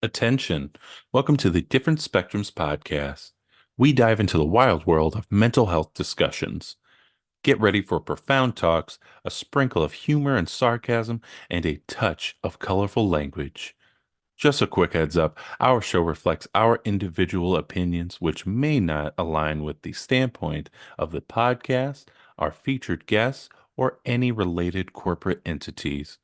Attention. Welcome to the Different Spectrums podcast. We dive into the wild world of mental health discussions. Get ready for profound talks, a sprinkle of humor and sarcasm, and a touch of colorful language. Just a quick heads up, our show reflects our individual opinions, which may not align with the standpoint of the podcast, our featured guests, or any related corporate entities.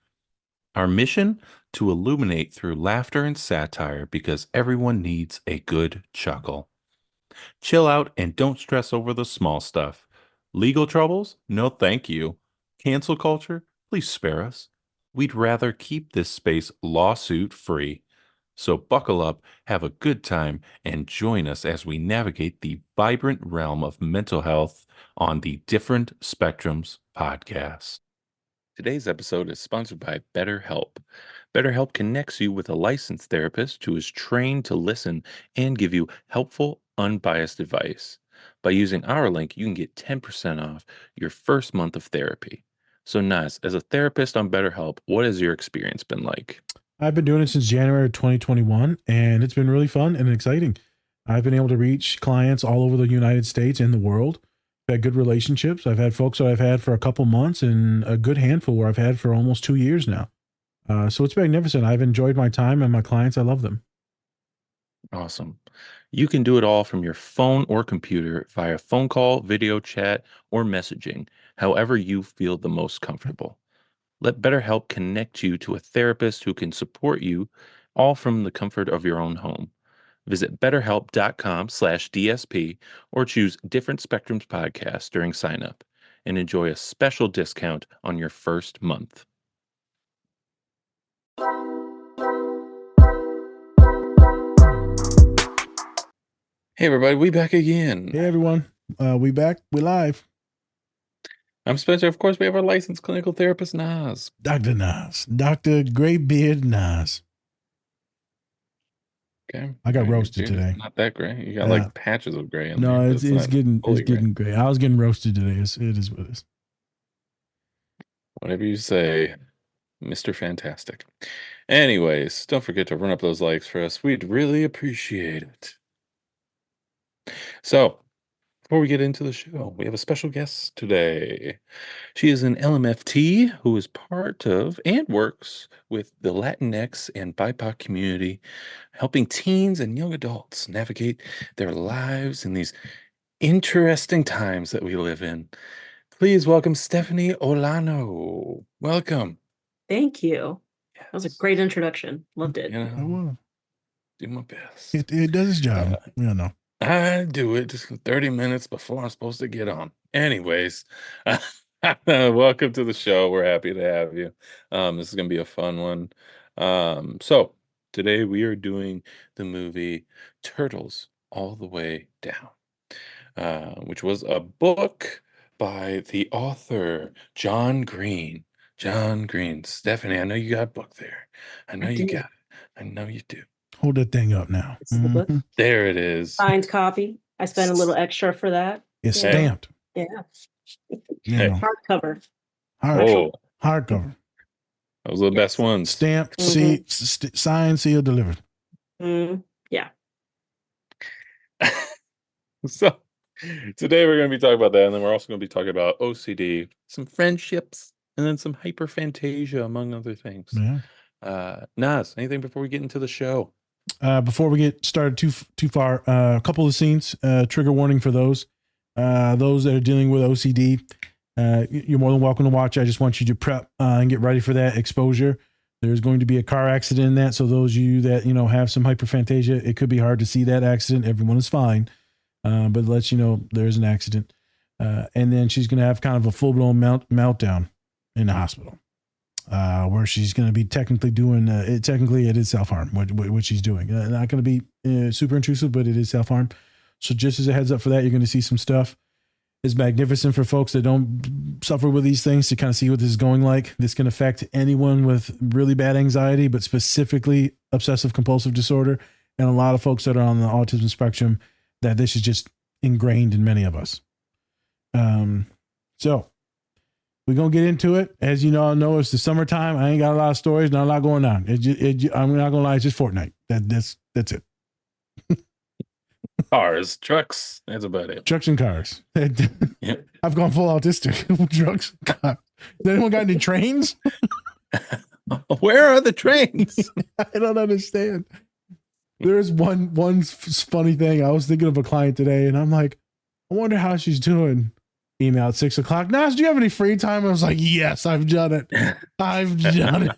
Our mission? To illuminate through laughter and satire because everyone needs a good chuckle. Chill out and don't stress over the small stuff. Legal troubles? No, thank you. Cancel culture? Please spare us. We'd rather keep this space lawsuit free. So buckle up, have a good time, and join us as we navigate the vibrant realm of mental health on the Different Spectrums podcast. Today's episode is sponsored by BetterHelp. BetterHelp connects you with a licensed therapist who is trained to listen and give you helpful, unbiased advice. By using our link, you can get 10% off your first month of therapy. So, Naz, as a therapist on BetterHelp, what has your experience been like? I've been doing it since January 2021, and it's been really fun and exciting. I've been able to reach clients all over the United States and the world. I've had good relationships. I've had folks that I've had for a couple months and a good handful where I've had for almost 2 years now. So it's magnificent. I've enjoyed my time and my clients. I love them. Awesome. You can do it all from your phone or computer via phone call, video chat, or messaging, however you feel the most comfortable. Let BetterHelp connect you to a therapist who can support you all from the comfort of your own home. Visit betterhelp.com/DSP or choose Different Spectrums podcast during sign up and enjoy a special discount on your first month. Hey everybody, we back again. Hey everyone, we back. We live. I'm Spencer. Of course, we have our licensed clinical therapist, Naz. Dr. Nas, Dr. Graybeard Nas. Okay. I got Your roasted beard is today. not that gray. You got Yeah. like patches of gray in No, there. it's not getting fully gray. I was getting roasted today. It is what it is. Whatever you say, Mr. Fantastic. Anyways, don't forget to run up those likes for us. We'd really appreciate it. So, before we get into the show, we have a special guest today. She is an LMFT who is part of and works with the Latinx and BIPOC community, helping teens and young adults navigate their lives in these interesting times that we live in. Please welcome Stephanie Olano. Welcome. Thank you. That was a Yes. great introduction. Loved it. You I know, will. do my best. It does its job. Yeah, no. I do it just 30 minutes before I'm supposed to get on. Anyways, welcome to the show. We're happy to have you. This is going to be a fun one. So today we are doing the movie Turtles All the Way Down, which was a book by the author John Green. John Green. Stephanie, I know you got a book there. I know I you do. got it. I know you do. Hold that thing up now. It's the book. There it is. Signed copy. I spent a little extra for that. It's Yeah. stamped. Yeah. You Hey. know, Hardcover. Oh, hardcover. those are the best ones. Stamped, Mhm. signed, sealed, delivered. Yeah. So today we're going to be talking about that, and then we're also going to be talking about OCD, some friendships, and then some hyperphantasia, among other things. Yeah. Naz, anything before we get into the show? Before we get started too far, a couple of scenes, trigger warning for those that are dealing with OCD. You're more than welcome to watch. I just want you to prep and get ready for that exposure. There's going to be a car accident in that. So those of you that, have some hyperphantasia, it could be hard to see that accident. Everyone is fine. But it lets you know there's an accident. And then she's going to have kind of a full-blown meltdown in the hospital, where she's going to be technically doing, technically it is self-harm, what she's doing. Not going to be super intrusive, but it is self-harm. So just as a heads up for that, you're going to see some stuff. It's magnificent for folks that don't suffer with these things to kind of see what this is going like. This can affect anyone with really bad anxiety, but specifically obsessive-compulsive disorder, and a lot of folks that are on the autism spectrum, that this is just ingrained in many of us. So We're going to get into it. As you know, it's the summertime. I ain't got a lot of stories, not a lot going on. I'm not going to lie, it's just Fortnite. That's it. Cars, trucks, that's about it. Trucks and cars. Yeah. I've gone full autistic. Trucks and cars. Has anyone got any trains? Where are the trains? I don't understand. There's one funny thing. I was thinking of a client today, and I'm like, I wonder how she's doing. Email at 6:00. Nas, do you have any free time? I was like, yes, I've done it. I've done it.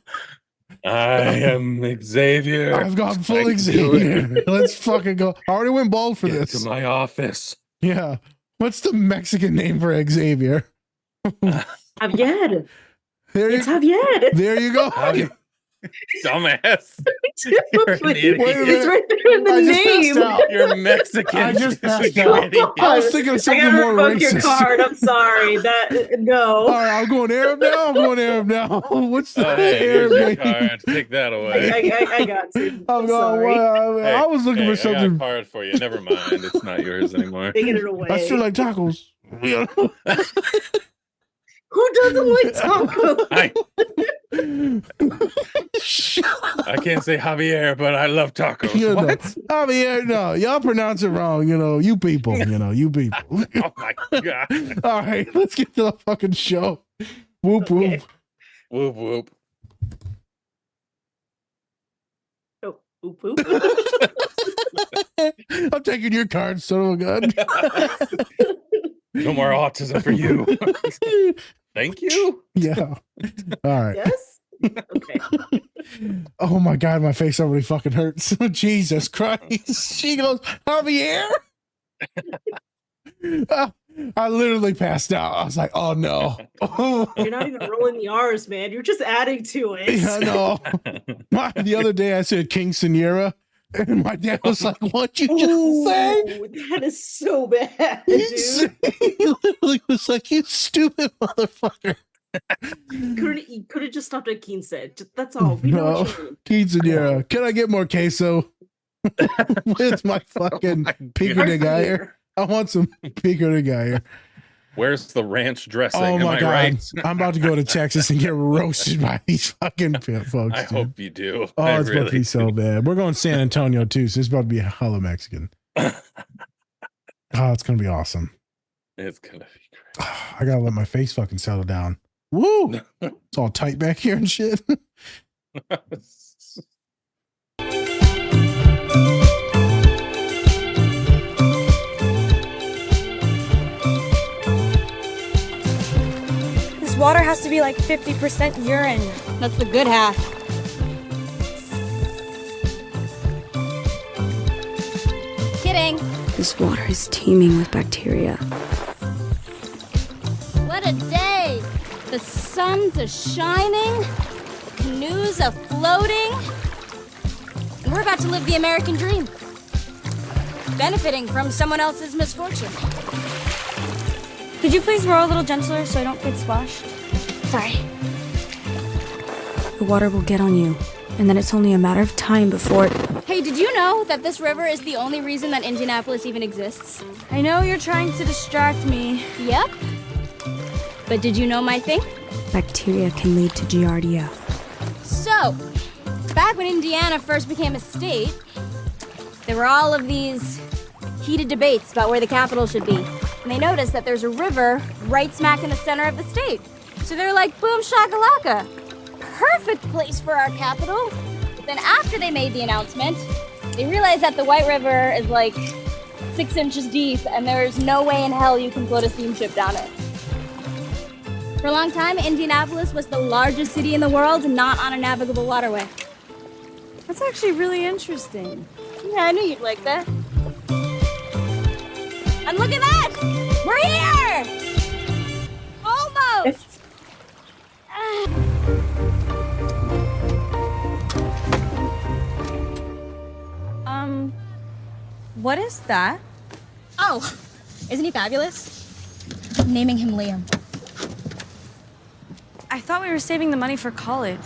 I am Xavier. I've gone full Xavier. Let's fucking go. I already went bald for Get this. to my office. Yeah. What's the Mexican name for Xavier? Javier. It's Javier. There you go. Dumbass. It's Wait a minute. right there in the I just name. passed out. You're Mexican. I just passed You out. idiot. I was thinking of I something gotta more revoke your racist. card. I'm sorry. No. All right, I'm going Arab now. What's the Oh, hey, here's Arab your name? card. Take that away. I got to. I'm I'm going. sorry. Well, I was looking for I got a something. card for you. Never mind. It's not yours anymore. Taking it away. I still like tacos. Who doesn't like tacos? I can't say Javier, but I love tacos. You know, What? Javier, no, y'all pronounce it wrong. You people. You people. Oh my god. All right, let's get to the fucking show. Whoop Okay. Whoop whoop. whoop. Oh, oop, oop. I'm taking your card, son of a gun. No more autism for you. Thank you. Yeah. All right. Yes? Okay. Oh my god, my face already fucking hurts. Jesus Christ. She goes, Javier. I literally passed out. I was like, oh no. You're not even rolling the R's, man. You're just adding to it. Yeah, no. The other day I said King Sierra, and my dad was like, what'd you just say? Ooh, that is so bad, He dude. literally was like, you stupid motherfucker. You could have just stopped at Quince. That's all. We know No. what you mean. King Sierra, can I get more queso? With my fucking pico de gallo. I want some pico de gallo. Where's the ranch dressing? Oh Am my I god. right? I'm about to go to Texas and get roasted by these fucking folks. I dude. hope you do. Oh, I it's about to be so bad. We're going to San Antonio too, so it's about to be hella Mexican. Oh, it's gonna be awesome. It's gonna be great. I gotta let my face fucking settle down. Woo! It's all tight back here and shit. This water has to be like 50% urine. That's the good half. Kidding. This water is teeming with bacteria. What a day. The sun's a shining, canoes are floating, and we're about to live the American dream. Benefiting from someone else's misfortune. Could you please row a little gentler so I don't get splashed? Sorry. The water will get on you, and then it's only a matter of time before it... Hey, did you know that this river is the only reason that Indianapolis even exists? I know you're trying to distract me. Yep. But did you know my thing? Bacteria can lead to giardia. So, back when Indiana first became a state, there were all of these heated debates about where the capital should be. And they noticed that there's a river right smack in the center of the state. So they're like, boom shakalaka. Perfect place for our capital. But then after they made the announcement, they realized that the White River is like 6 inches deep and there's no way in hell you can float a steamship down it. For a long time, Indianapolis was the largest city in the world not on a navigable waterway. That's actually really interesting. Yeah, I knew you'd like that. And look at that! We're here! Almost! What is that? Oh, isn't he fabulous? I'm naming him Liam. I thought we were saving the money for college.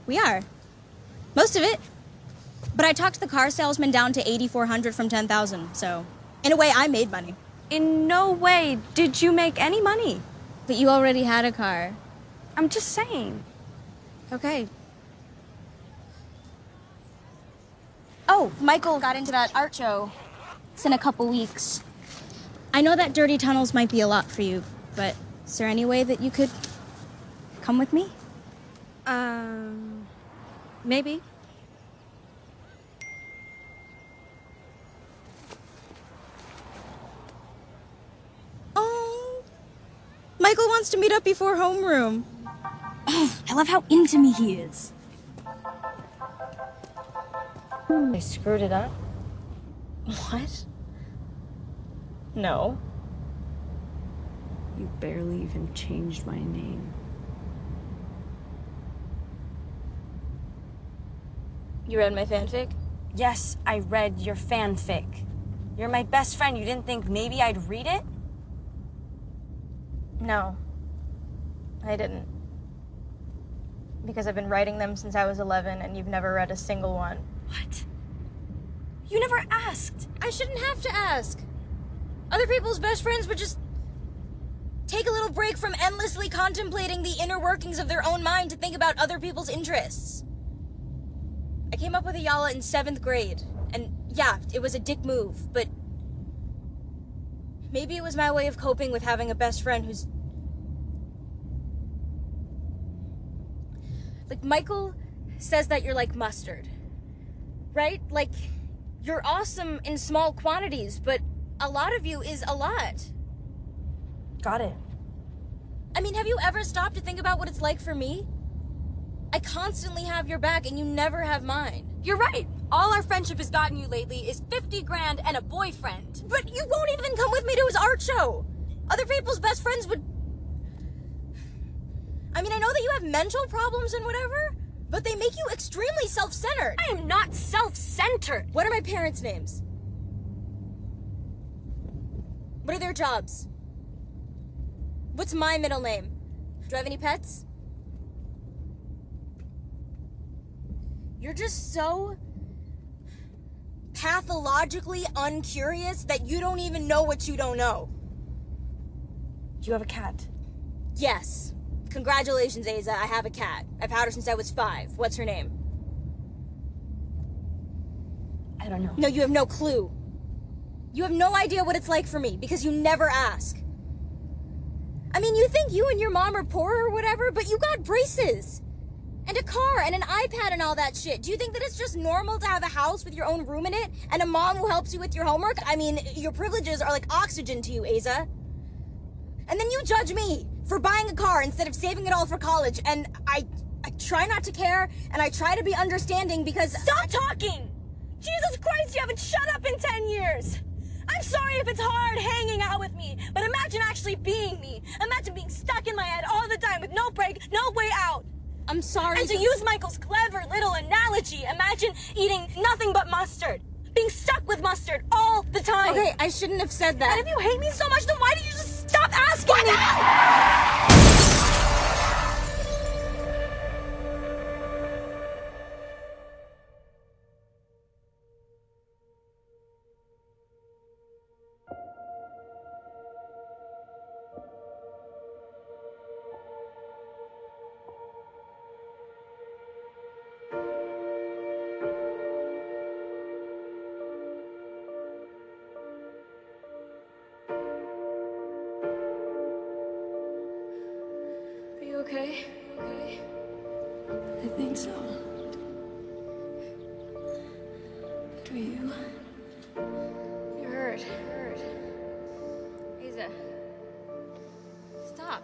We are. Most of it. But I talked the car salesman down to $8,400 from $10,000, so in a way, I made money. In no way did you make any money. But you already had a car. I'm just saying. Okay. Oh, Michael got into that art show. It's in a couple weeks. I know that dirty tunnels might be a lot for you, but is there any way that you could come with me? Maybe. Oh, Michael wants to meet up before homeroom. Oh, I love how into me he is. I screwed it up? What? No. You barely even changed my name. You read my fanfic? Yes, I read your fanfic. You're my best friend. You didn't think maybe I'd read it? No. I didn't. Because I've been writing them since I was 11 and you've never read a single one. What? You never asked. I shouldn't have to ask. Other people's best friends would just take a little break from endlessly contemplating the inner workings of their own mind to think about other people's interests. I came up with a Yala in 7th grade, and yeah, it was a dick move, but maybe it was my way of coping with having a best friend who's... Like, Michael says that you're like mustard, right? Like, you're awesome in small quantities, but a lot of you is a lot. Got it. I mean, have you ever stopped to think about what it's like for me? I constantly have your back and you never have mine. You're right. All our friendship has gotten you lately is 50 grand and a boyfriend. But you won't even come with me to his art show. Other people's best friends would... I mean, I know that you have mental problems and whatever, but they make you extremely self-centered. I am not self-centered. What are my parents' names? What are their jobs? What's my middle name? Do I have any pets? You're just so pathologically uncurious that you don't even know what you don't know. You have a cat. Yes. Congratulations, Aza. I have a cat. I've had her since I was 5. What's her name? I don't know. No, you have no clue. You have no idea what it's like for me because you never ask. I mean, you think you and your mom are poor or whatever, but you got braces. And a car and an iPad and all that shit. Do you think that it's just normal to have a house with your own room in it and a mom who helps you with your homework? I mean, your privileges are like oxygen to you, Aza. And then you judge me for buying a car instead of saving it all for college. And I try not to care and I try to be understanding because... Stop talking! Jesus Christ, you haven't shut up in 10 years! I'm sorry if it's hard hanging out with me, but imagine actually being me. Imagine being stuck in my head all the time with no break, no way out. I'm sorry. And to use Michael's clever little analogy, imagine eating nothing but mustard. Being stuck with mustard all the time. Okay, I shouldn't have said that. And if you hate me so much, then why did you just stop asking me? Are you okay? I think so. Do you? You hurt. Aza. Stop.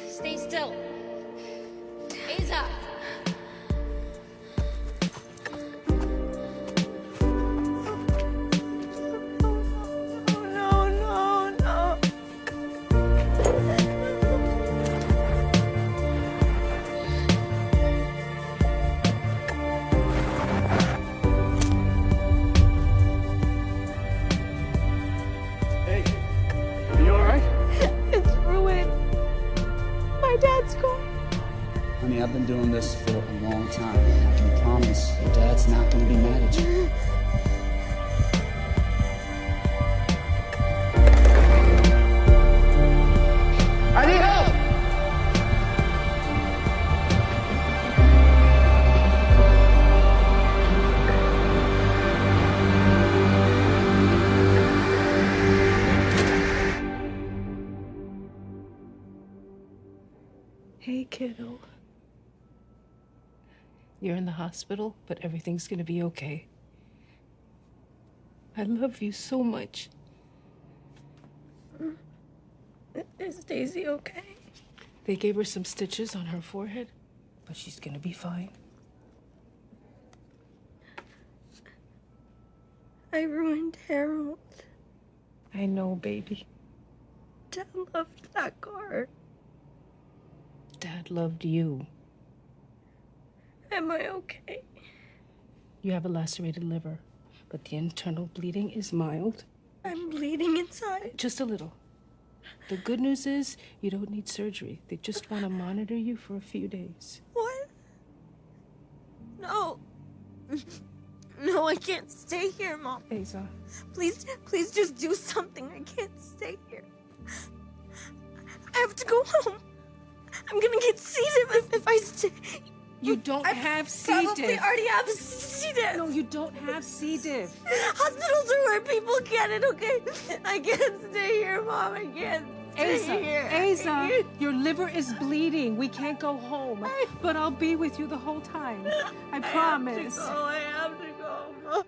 Stay still. Aza. Honey, I've been doing kiddo. You're in the hospital, but everything's gonna be okay. I love you so much. Is Daisy okay? They gave her some stitches on her forehead, but she's gonna be fine. I ruined Harold. I know, baby. Dad loved that car. Dad loved you. Am I okay? You have a lacerated liver, but the internal bleeding is mild. I'm bleeding inside. Just a little. The good news is you don't need surgery. They just want to monitor you for a few days. What? No. No, I can't stay here, Mom. Asa. Please just do something. I can't stay here. I have to go home. I'm gonna get C. diff if I stay. You don't have C. Probably diff. already have C. diff. No, you don't have C. diff. Hospitals are where people get it, okay? I can't stay here, Mom. I can't stay here. Asa, your liver is bleeding. We can't go home. But I'll be with you the whole time. I promise. I have to go, Mom.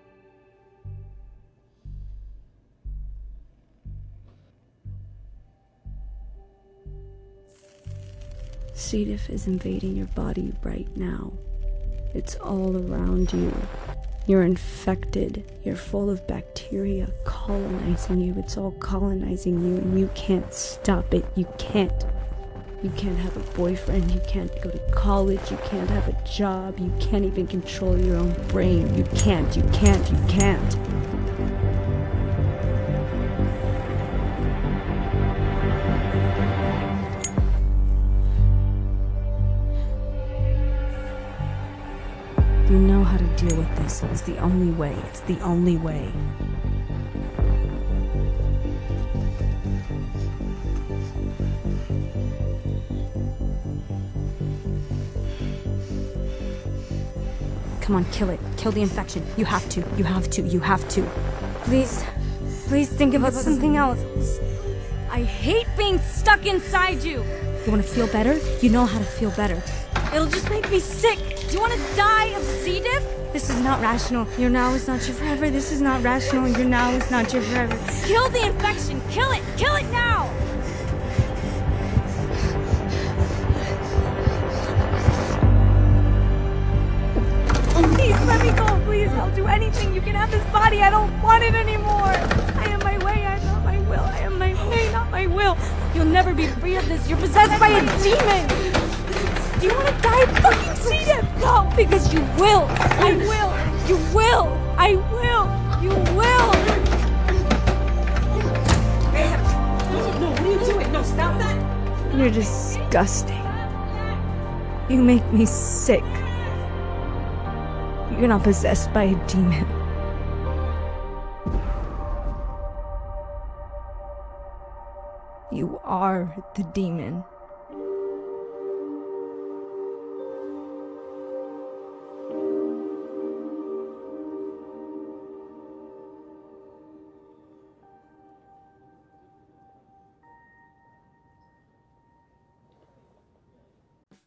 C. diff is invading your body right now. It's all around you. You're infected. You're full of bacteria colonizing you. It's all colonizing you, and you can't stop it. You can't. You can't have a boyfriend. You can't go to college. You can't have a job. You can't even control your own brain. You can't. You can't. You can't. You know how to deal with this. It's the only way. It's the only way. Come on, kill it. Kill the infection. You have to. You have to. You have to. Please. Please think about something else. I hate being stuck inside you. You want to feel better? You know how to feel better. It'll just make me sick. Do you want to die of C. diff? This is not rational. Your now is not your forever. This is not rational. Your now is not your forever. Kill the infection. Kill it. Kill it now. Please let me go. Please, I'll do anything. You can have this body. I don't want it anymore. I am my way. I am not my will. I am my way, not my will. You'll never be free of this. You're possessed by a demon. Do you want to die of fucking C. diff? No, because you will. I will. You will. I will. You will. No, what are you doing? No, stop that. You're disgusting. You make me sick. You're not possessed by a demon. You are the demon.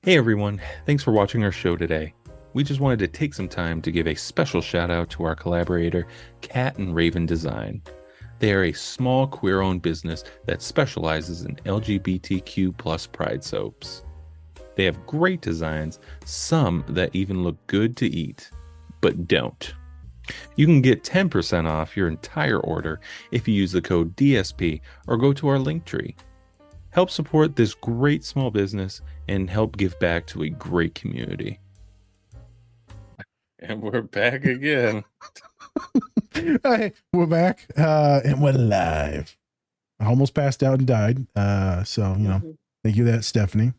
Hey everyone, thanks for watching our show today. We just wanted to take some time to give a special shout out to our collaborator, Cat and Raven Design. They are a small queer-owned business that specializes in LGBTQ plus pride soaps. They have great designs, some that even look good to eat, but don't. You can get 10% off your entire order if you use the code DSP or go to our link tree. Help support this great small business and help give back to a great community. And we're back again. Hey, we're back and we're live. I almost passed out and died. So, you know, thank you for that, Stephanie.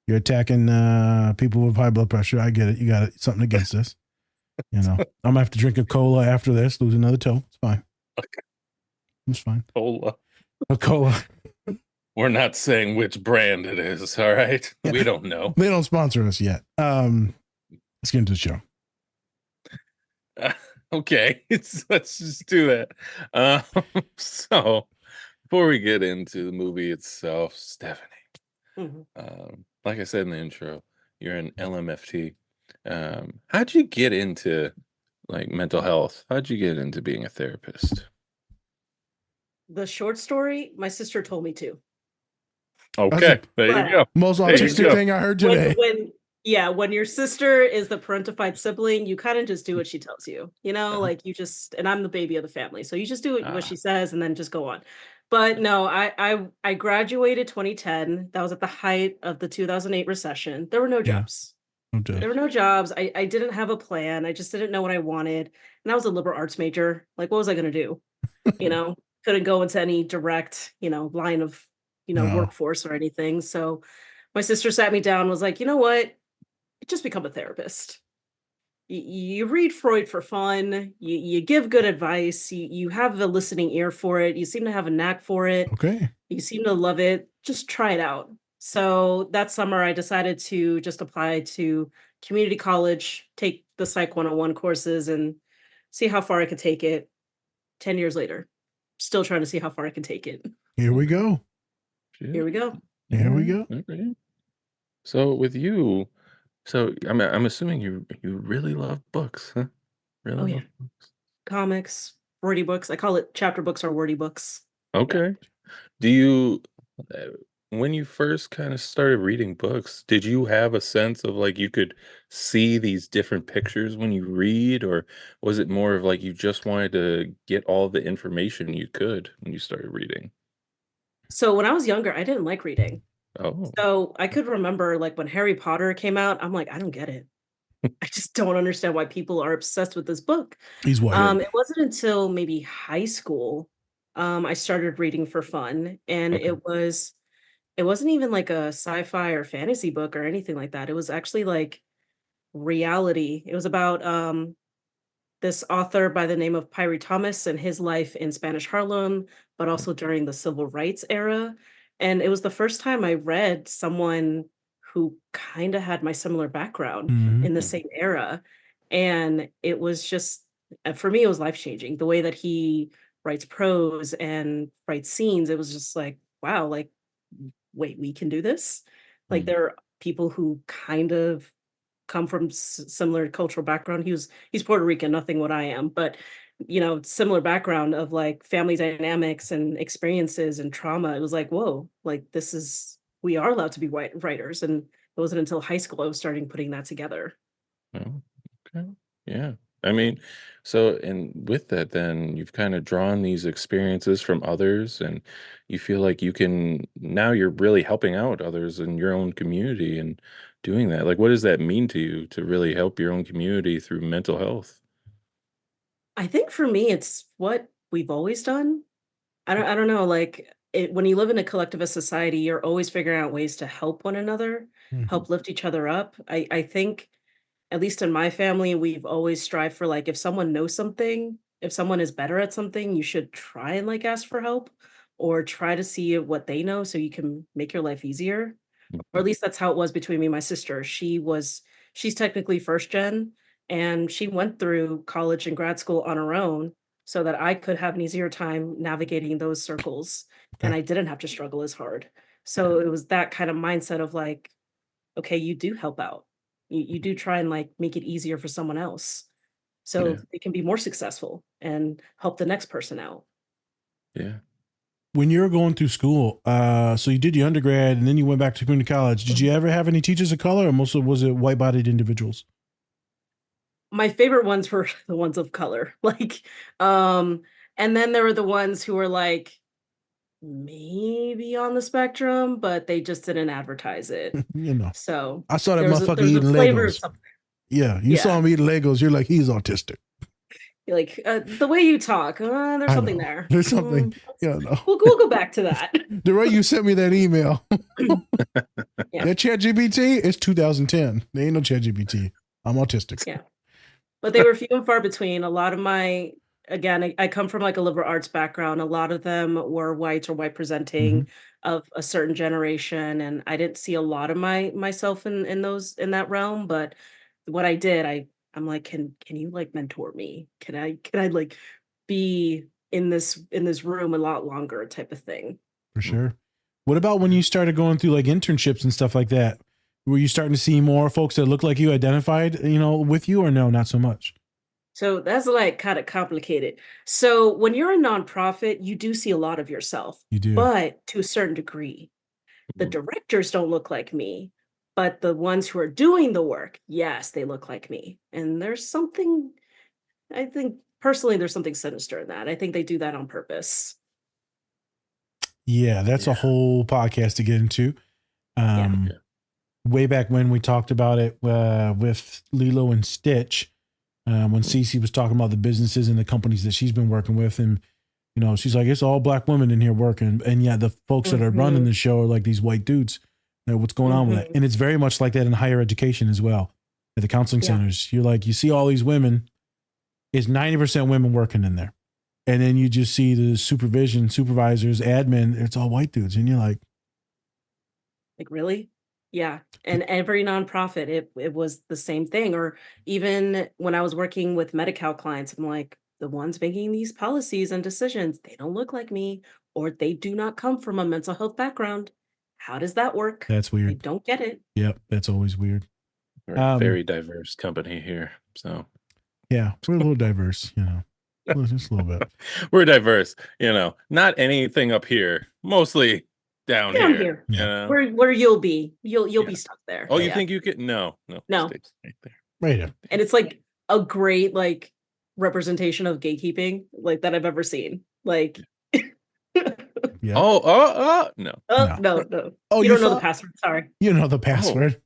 You're attacking people with high blood pressure. I get it. You got something against us. You know, I'm going to have to drink a cola after this, lose another toe. It's fine. Okay. It's fine. Cola. A cola. We're not saying which brand it is, all right? Yeah. We don't know. They don't sponsor us yet. Let's get into the show. Okay, let's just do that. So, before we get into the movie itself, Stephanie, like I said in the intro, you're an LMFT. How'd you get into like mental health? How'd you get into being a therapist? The short story, my sister told me to. That's the Okay, there you But go. most There you autistic go. thing I heard today. when your sister is the parentified sibling, you kind of just do what she tells you. Like you just, and I'm the baby of the family, so you just do what Ah, she says and then just go on. But no, I graduated 2010. That was at the height of the 2008 recession. There were no Yeah. jobs. Okay. There were no jobs. I didn't have a plan. I just didn't know what I wanted. And I was a liberal arts major. Like, what was I going to do? You know, couldn't go into any direct, line of, No. workforce or anything. So my sister sat me down and was like, you know what? Just become a therapist. You read Freud for fun. You give good advice. You have a listening ear for it. You seem to have a knack for it. Okay. You seem to love it. Just try it out. So that summer, I decided to just apply to community college, take the Psych 101 courses, and see how far I could take it. 10 years later, still trying to see how far I can take it. Here we go. Here we go. Here we go. Okay. So with you, so I'm assuming you really love books, huh? Oh, Really yeah. love books. Comics, wordy books. I call it chapter books or wordy books. Yeah. Okay. Do you, uh, when you first kind of started reading books, did you have a sense of like you could see these different pictures when you read, or was it more of like you just wanted to get all the information you could when you started reading? So when I was younger, I didn't like reading. Oh, So I could remember like when Harry Potter came out, I'm like, I don't get it. I just don't understand why people are obsessed with this book. He's white. yeah. It wasn't until maybe high school, I started reading for fun, and Okay. it wasn't even like a sci-fi or fantasy book or anything like that. It was actually like reality. It was about this author by the name of Pyrie Thomas and his life in Spanish Harlem, but also during the civil rights era. And it was the first time I read someone who kind of had my similar background Mhm. in the Mm, same era. And it was just, for me, it was life changing. The way that he writes prose and writes scenes, it was just like, wow, like, wait, we can do this? Like, mm, there are people who kind of come from similar cultural background. He's Puerto Rican, nothing what I am, but similar background of like family dynamics and experiences and trauma. It was like, whoa, like this is we are allowed to be white writers. And it wasn't until high school I was starting putting that together. oh, okay. Yeah. I mean, so and with that, then you've kind of drawn these experiences from others, and you feel like you can now you're really helping out others in your own community and doing that. Like, what does that mean to you to really help your own community through mental health? I think for me, it's what we've always done. I don't know, like when you live in a collectivist society, you're always figuring out ways to help one another, Mhm. help lift each other up. I think at least in my family, we've always strived for like if someone knows something, if someone is better at something, you should try and like ask for help or try to see what they know so you can make your life easier. Or Mhm. at least that's how it was between me and my sister. She's technically first gen and she went through college and grad school on her own so that I could have an easier time navigating those circles and Okay. I didn't have to struggle as hard. So it was that kind of mindset of like, okay, you do help out. You do try and like make it easier for someone else so Yeah, they can be more successful and help the next person out. yeah. When you were going through school, so you did your undergrad and then you went back to community college. Did you ever have any teachers of color, or mostly was it white-bodied individuals? My favorite ones were the ones of color. Like, and then there were the ones who were like maybe on the spectrum, but they just didn't advertise it. You know, So I saw that there motherfucker was a eating flavor of Legos. something. Yeah, you saw Yeah. him eating Legos. You're like, he's autistic. Like the way you talk, there's I something know. there. There's something. Yeah, no. We'll go back to that. The way you sent me that email, Yeah. that ChatGPT, it's 2010. There ain't no ChatGPT. I'm autistic. Yeah. But they were few and far between. A lot of my again, I come from like a liberal arts background. A lot of them were white or white Mhm. presenting of a certain generation. And I didn't see a lot of myself in those in that realm. But what I did, I'm like, can you like mentor me? Can I like be in this room a lot longer type of thing? For sure. What about when you started going through like internships and stuff like that? Were you starting to see more folks that look like you identified, with you, or no, not so much? So that's like kind of complicated. So when you're a nonprofit, you do see a lot of yourself, You do. but to a certain degree. The directors don't look like me, but the ones who are doing the work, yes, they look like me. And there's something, I think personally, there's something sinister in that. I think they do that on purpose. Yeah, that's a whole podcast to get into. Way back when we talked about it with Lilo and Stitch, when Cece was talking about the businesses and the companies that she's been working with, and she's like, it's all black women in here working, and yeah, the folks that are running the show are like these white dudes. What's going on with that? And it's very much like that in higher education as well, at the counseling centers. You're like, you see all these women, it's 90% women working in there, and then you just see the supervisors, admin, it's all white dudes, and you're like really? Yeah. And every nonprofit, it was the same thing. Or even when I was working with Medi-Cal clients, I'm like, the ones making these policies and decisions, they don't look like me, or they do not come from a mental health background. How does that work? That's I weird. don't get it. Yep, that's always weird. We're a very diverse company here, so yeah, we're a little diverse, just a little bit. We're diverse, not anything up here, mostly down here. Yeah. Where you'll be be stuck there. Oh, you think you could? No. Stays right there. Right. And it's like a great like representation of gatekeeping like that I've ever seen. Like yeah. No. No. Oh, you don't know the password. Sorry. You know the password.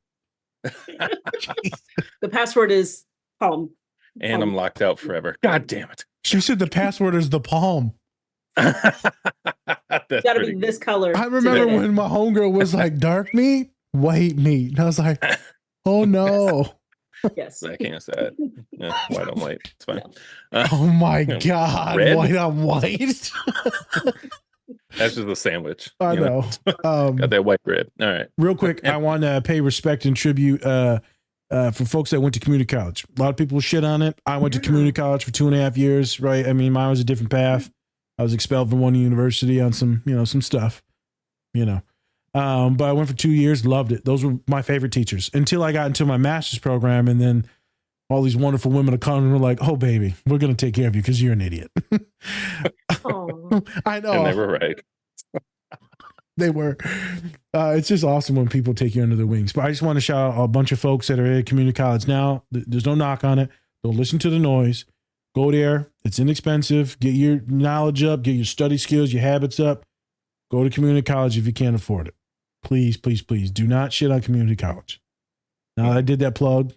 The password is palm. And I'm locked out forever. God damn it. She said the password is the palm. It's gotta be this color. I remember when my homegirl was like, dark meat, white meat. And I was like, oh no. Yes. I can't say it. Yeah, white on white. It's fine. Oh my God. Red? White on white. That's just a sandwich. I know. Got that white bread. All right. Real quick, I want to pay respect and tribute for folks that went to community college. A lot of people shit on it. I went to community college for 2.5 years, right? I mean, mine was a different path. I was expelled from one university on some stuff, but I went for 2 years, loved it. Those were my favorite teachers until I got into my master's program. And then all these wonderful women would come and were like, oh, baby, we're going to take care of you because you're an idiot. I know. And they were right. They were. It's just awesome when people take you under their wings. But I just want to shout out a bunch of folks that are at community college now. There's no knock on it. Don't listen to the noise. Go there. It's inexpensive. Get your knowledge up. Get your study skills, your habits up. Go to community college if you can't afford it. Please, please, please do not shit on community college. Now I did that plug.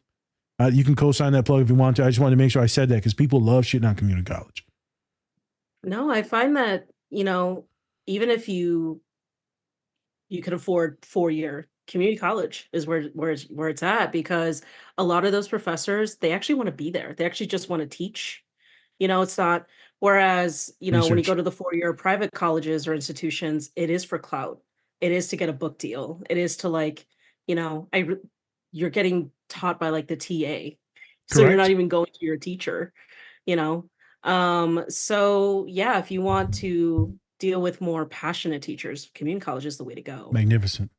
You can co-sign that plug if you want to. I just wanted to make sure I said that because people love shitting on community college. No, I find that, even if you can afford 4-year community college is where it's at, because a lot of those professors, they actually want to be there. They actually just want to teach. It's not, whereas, when you Research. go to the 4-year private colleges or institutions, it is for clout. It is to get a book deal. It is to you're getting taught by like the TA. So you're Correct. not even going to your teacher, So yeah, if you want to deal with more passionate teachers, community college is the way to go. Magnificent.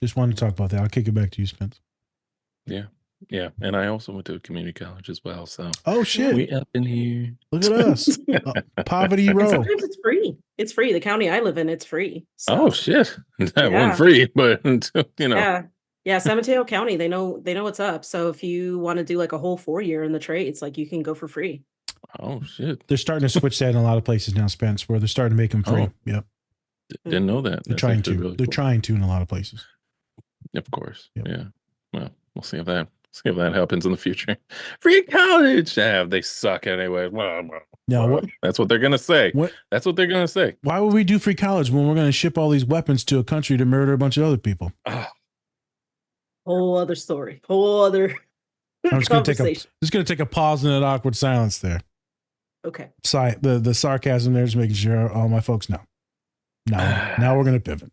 Just wanted to talk about that. I'll kick it back to you, Spence. Yeah. And I also went to a community college as well. So Oh shit. we up in here. Look at us. Poverty And row. sometimes it's free. It's free. The county I live in, it's free. So, Oh shit. That Yeah. wasn't free, but yeah, San Mateo County, they know what's up. So if you want to do like a whole 4-year in the trades, like you can go for free. Oh shit. They're starting to switch that in a lot of places now, Spence, where they're starting to make them free. Oh. Yep. Didn't know that. They're That's trying actually to. really They're cool. trying to in a lot of places. Of course. Yep. Yeah. Well, we'll see if that happens in the future. Free college. They suck anyway. Well, Now, what? that's what they're gonna say. What? That's what they're gonna say. Why would we do free college when we're going to ship all these weapons to a country to murder a bunch of other people? Ah, Whole other story. Whole other I'm just going to conversation. take a pause in an awkward silence there. Okay. The sarcasm there is making sure all my folks know. Now we're going to pivot.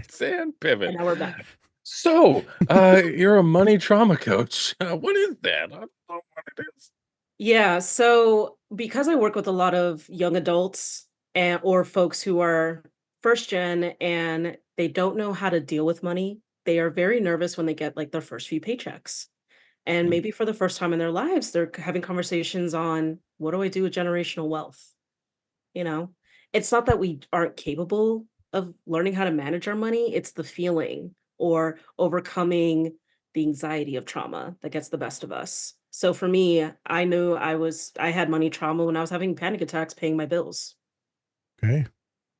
Sand pivot. And now we're back. So, you're a money trauma coach. What is that? I don't know what it is. Yeah, so because I work with a lot of young adults or folks who are first gen and they don't know how to deal with money, they are very nervous when they get like their first few paychecks. And maybe for the first time in their lives, they're having conversations on what do I do with generational wealth? You know, it's not that we aren't capable of learning how to manage our money, it's the feeling or overcoming the anxiety of trauma that gets the best of us. So for me, I knew I had money trauma when I was having panic attacks paying my bills, Okay.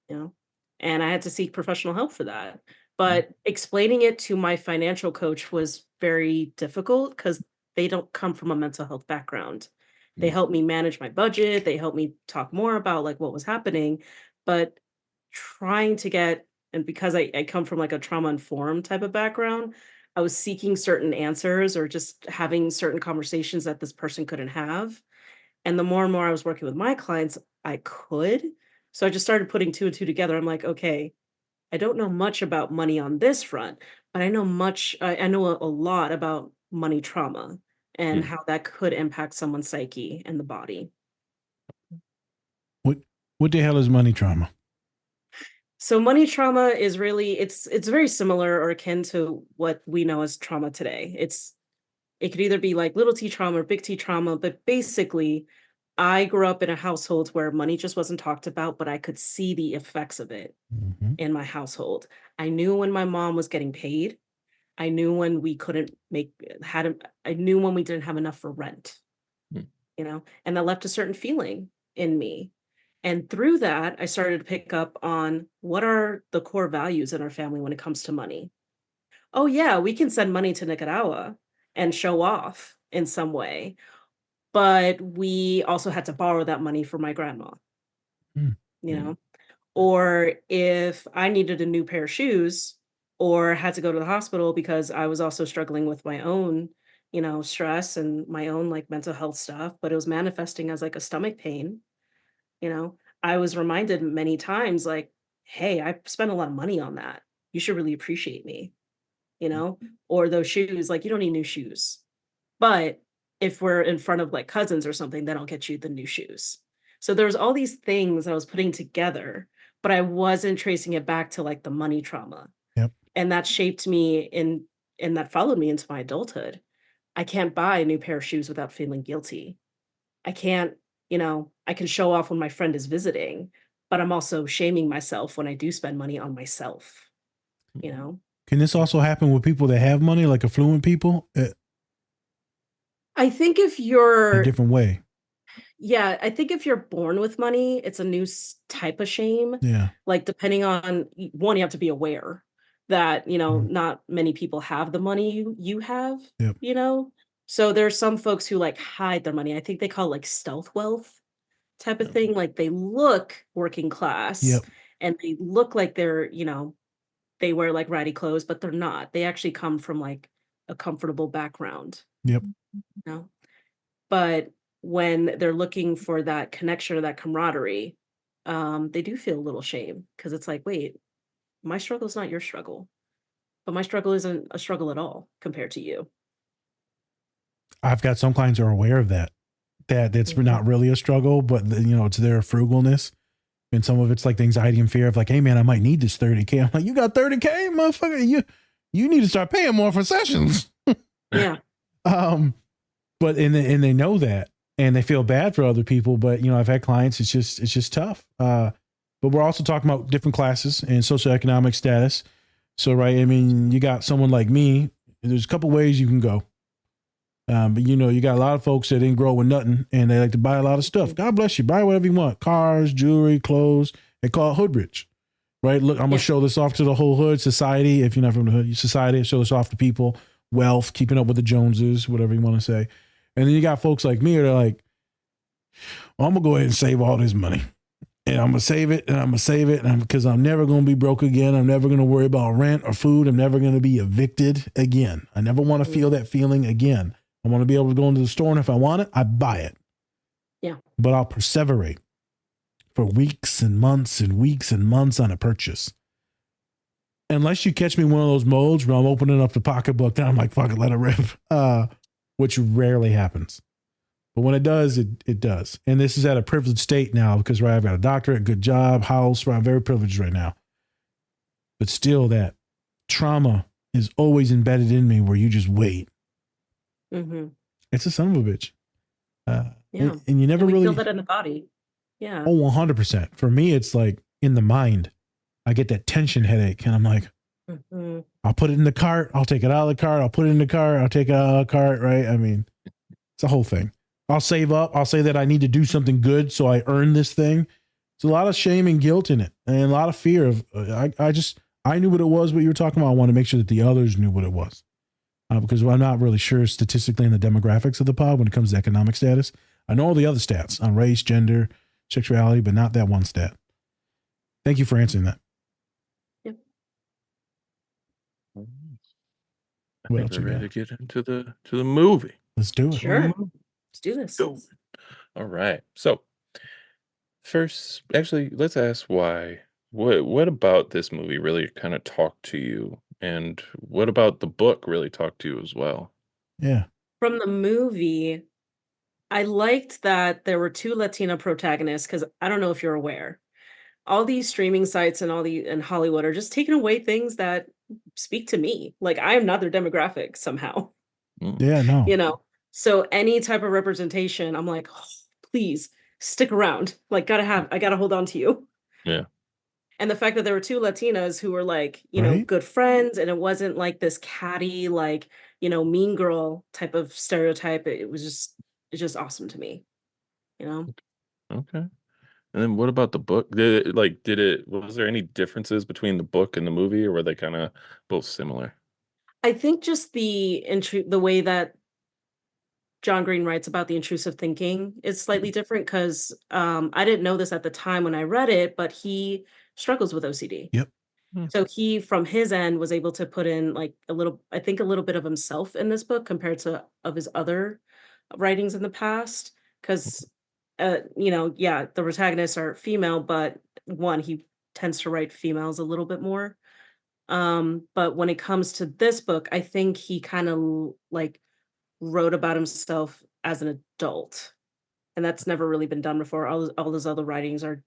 you know, and I had to seek professional help for that. But explaining it to my financial coach was very difficult because they don't come from a mental health background. They helped me manage my budget, they helped me talk more about like what was happening, but trying to get and because I come from like a trauma informed type of background, I was seeking certain answers or just having certain conversations that this person couldn't have. And the more and more I was working with my clients, I could. So I just started putting two and two together. I'm like, okay, I don't know much about money on this front, but I know a lot about money trauma and Mm. how that could impact someone's psyche and the body. What what the hell is money trauma? So money trauma is really it's very similar or akin to what we know as trauma today. It could either be like little t trauma or big T trauma, but basically I grew up in a household where money just wasn't talked about, but I could see the effects of it Mm-hmm. in my household. I knew when my mom was getting paid. I knew when we couldn't make had a I knew when we didn't have enough for rent, Mm. you know, and that left a certain feeling in me. And through that, I started to pick up on what are the core values in our family when it comes to money. Oh yeah, we can send money to Nicaragua and show off in some way, but we also had to borrow that money for my grandma, you Mm. know? Or if I needed a new pair of shoes or had to go to the hospital because I was also struggling with my own, stress and my own like mental health stuff, but it was manifesting as like a stomach pain, I was reminded many times like, hey, I spent a lot of money on that. You should really appreciate me, you know? Or those shoes, like you don't need new shoes. But if we're in front of like cousins or something, then I'll get you the new shoes. So there's all these things I was putting together, but I wasn't tracing it back to like the money trauma. Yep. And that shaped me and that followed me into my adulthood. I can't buy a new pair of shoes without feeling guilty. I can't, I can show off when my friend is visiting, but I'm also shaming myself when I do spend money on myself, you know? Can this also happen with people that have money, like affluent people, I think if in a you're different way? Yeah, I think if you're born with money, it's a new type of shame. Yeah. Like, depending on one, you have to be aware that, Mhm. not many people have the money you have, Yep. you know? So there's some folks who like hide their money. I think they call it like stealth wealth type of Yeah. thing. Like they look working class Yep. and they look like they wear like ratty clothes, but they're not. They actually come from like a comfortable background, Yep. you know? But when they're looking for that connection or that camaraderie, they do feel a little shame because it's like, wait, my struggle is not your struggle, but my struggle isn't a struggle at all compared to you. I've got some clients who are aware of that. That's Mhm. not really a struggle, but it's their frugalness. And some of it's like the anxiety and fear of like, hey man, I might need this 30K. I'm like, you got 30K, motherfucker. You need to start paying more for sessions. Yeah. But they know that and they feel bad for other people. But I've had clients, it's just tough. But we're also talking about different classes and socioeconomic status. So, right. I mean, you got someone like me, there's a couple ways you can go. But you got a lot of folks that didn't grow with nothing and they like to buy a lot of stuff. God bless you. Buy whatever you want. Cars, jewelry, clothes. They call it hood rich, right? Look, I'm going to show this off to the whole hood society. If you're not from the hood society, show this off to people. Wealth, keeping up with the Joneses, whatever you want to say. And then you got folks like me that are like, well, I'm going to go ahead and save all this money. And I'm going to save it and I'm going to save it because I'm never going to be broke again. I'm never going to worry about rent or food. I'm never going to be evicted again. I never want to feel that feeling again. I want to be able to go into the store, and if I want it, I buy it. Yeah. But I'll perseverate for weeks and months and weeks and months on a purchase. Unless you catch me in one of those modes where I'm opening up the pocketbook, then I'm like, fuck it, let it rip, which rarely happens. But when it does, it does. And this is at a privileged state now because, right, I've got a doctorate, a good job, house, right, I'm very privileged right now. But still, that trauma is always embedded in me where you just wait. Mm-hmm. It's a son of a bitch. Yeah. And you never we really feel that in the body. Yeah. Oh, 100%. For me, it's like in the mind. I get that tension headache, and I'm like, Mm-hmm. I'll put it in the cart. I'll take it out of the cart. I'll put it in the cart. I'll take it out of the cart. Right? I mean, it's a whole thing. I'll save up. I'll say that I need to do something good so I earn this thing. There's a lot of shame and guilt in it, and a lot of fear of. I knew what it was. What you were talking about. I want to make sure that the others knew what it was, because I'm not really sure statistically in the demographics of the pod when it comes to economic status. I know all the other stats on race, gender, sexuality, but not that one stat. Thank you for answering that. Yep. I What think else we're you ready got? to get into the movie. Let's do it. Sure. Let's do this. Go. All right. So first, actually, let's ask why. What about this movie really kind of talked to you, and what about the book really talked to you as well? Yeah. From the movie, I liked that there were two Latina protagonists because I don't know if you're aware. All these streaming sites and and Hollywood are just taking away things that speak to me. Like I am not their demographic somehow, Mm, Yeah. No. you know. So any type of representation, I'm like, "Oh, please stick around. Like I gotta hold on to you." yeah. And the fact that there were two Latinas who were like, Right. good friends, and it wasn't like this catty, like, mean girl type of stereotype. It's just awesome to me, you know? Okay. And then what about the book? Was there any differences between the book and the movie, or were they kind of both similar? I think just the way that John Green writes about the intrusive thinking is slightly different because I didn't know this at the time when I read it, but he struggles with OCD. Yep. Hmm. So he, from his end, was able to put in like I think a little bit of himself in this book compared to of his other writings in the past. Because, yeah, the protagonists are female, but one, he tends to write females a little bit more. But when it comes to this book, I think he kind of like wrote about himself as an adult, and that's never really been done before. All those other writings are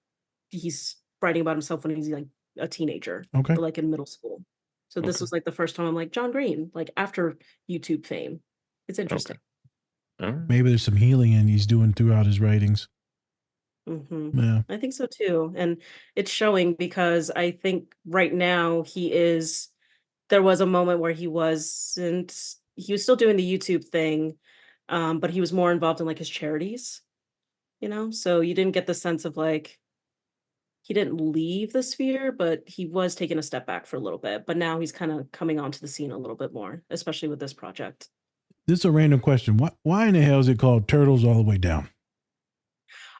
he's writing about himself when he's like a teenager Okay. or like in middle school. So this Okay. was like the first time I'm like John Green, like after YouTube fame. It's interesting. All right. Maybe there's some healing and he's doing throughout his writings. Hmm. Yeah. I think so too, and it's showing because I think right now he is. There was a moment where he wasn't. He was still doing the YouTube thing, but he was more involved in like his charities. So you didn't get the sense of like he didn't leave the sphere, but he was taking a step back for a little bit. But now he's kind of coming onto the scene a little bit more, especially with this project. This is a random question. Why in the hell is it called Turtles All the Way Down?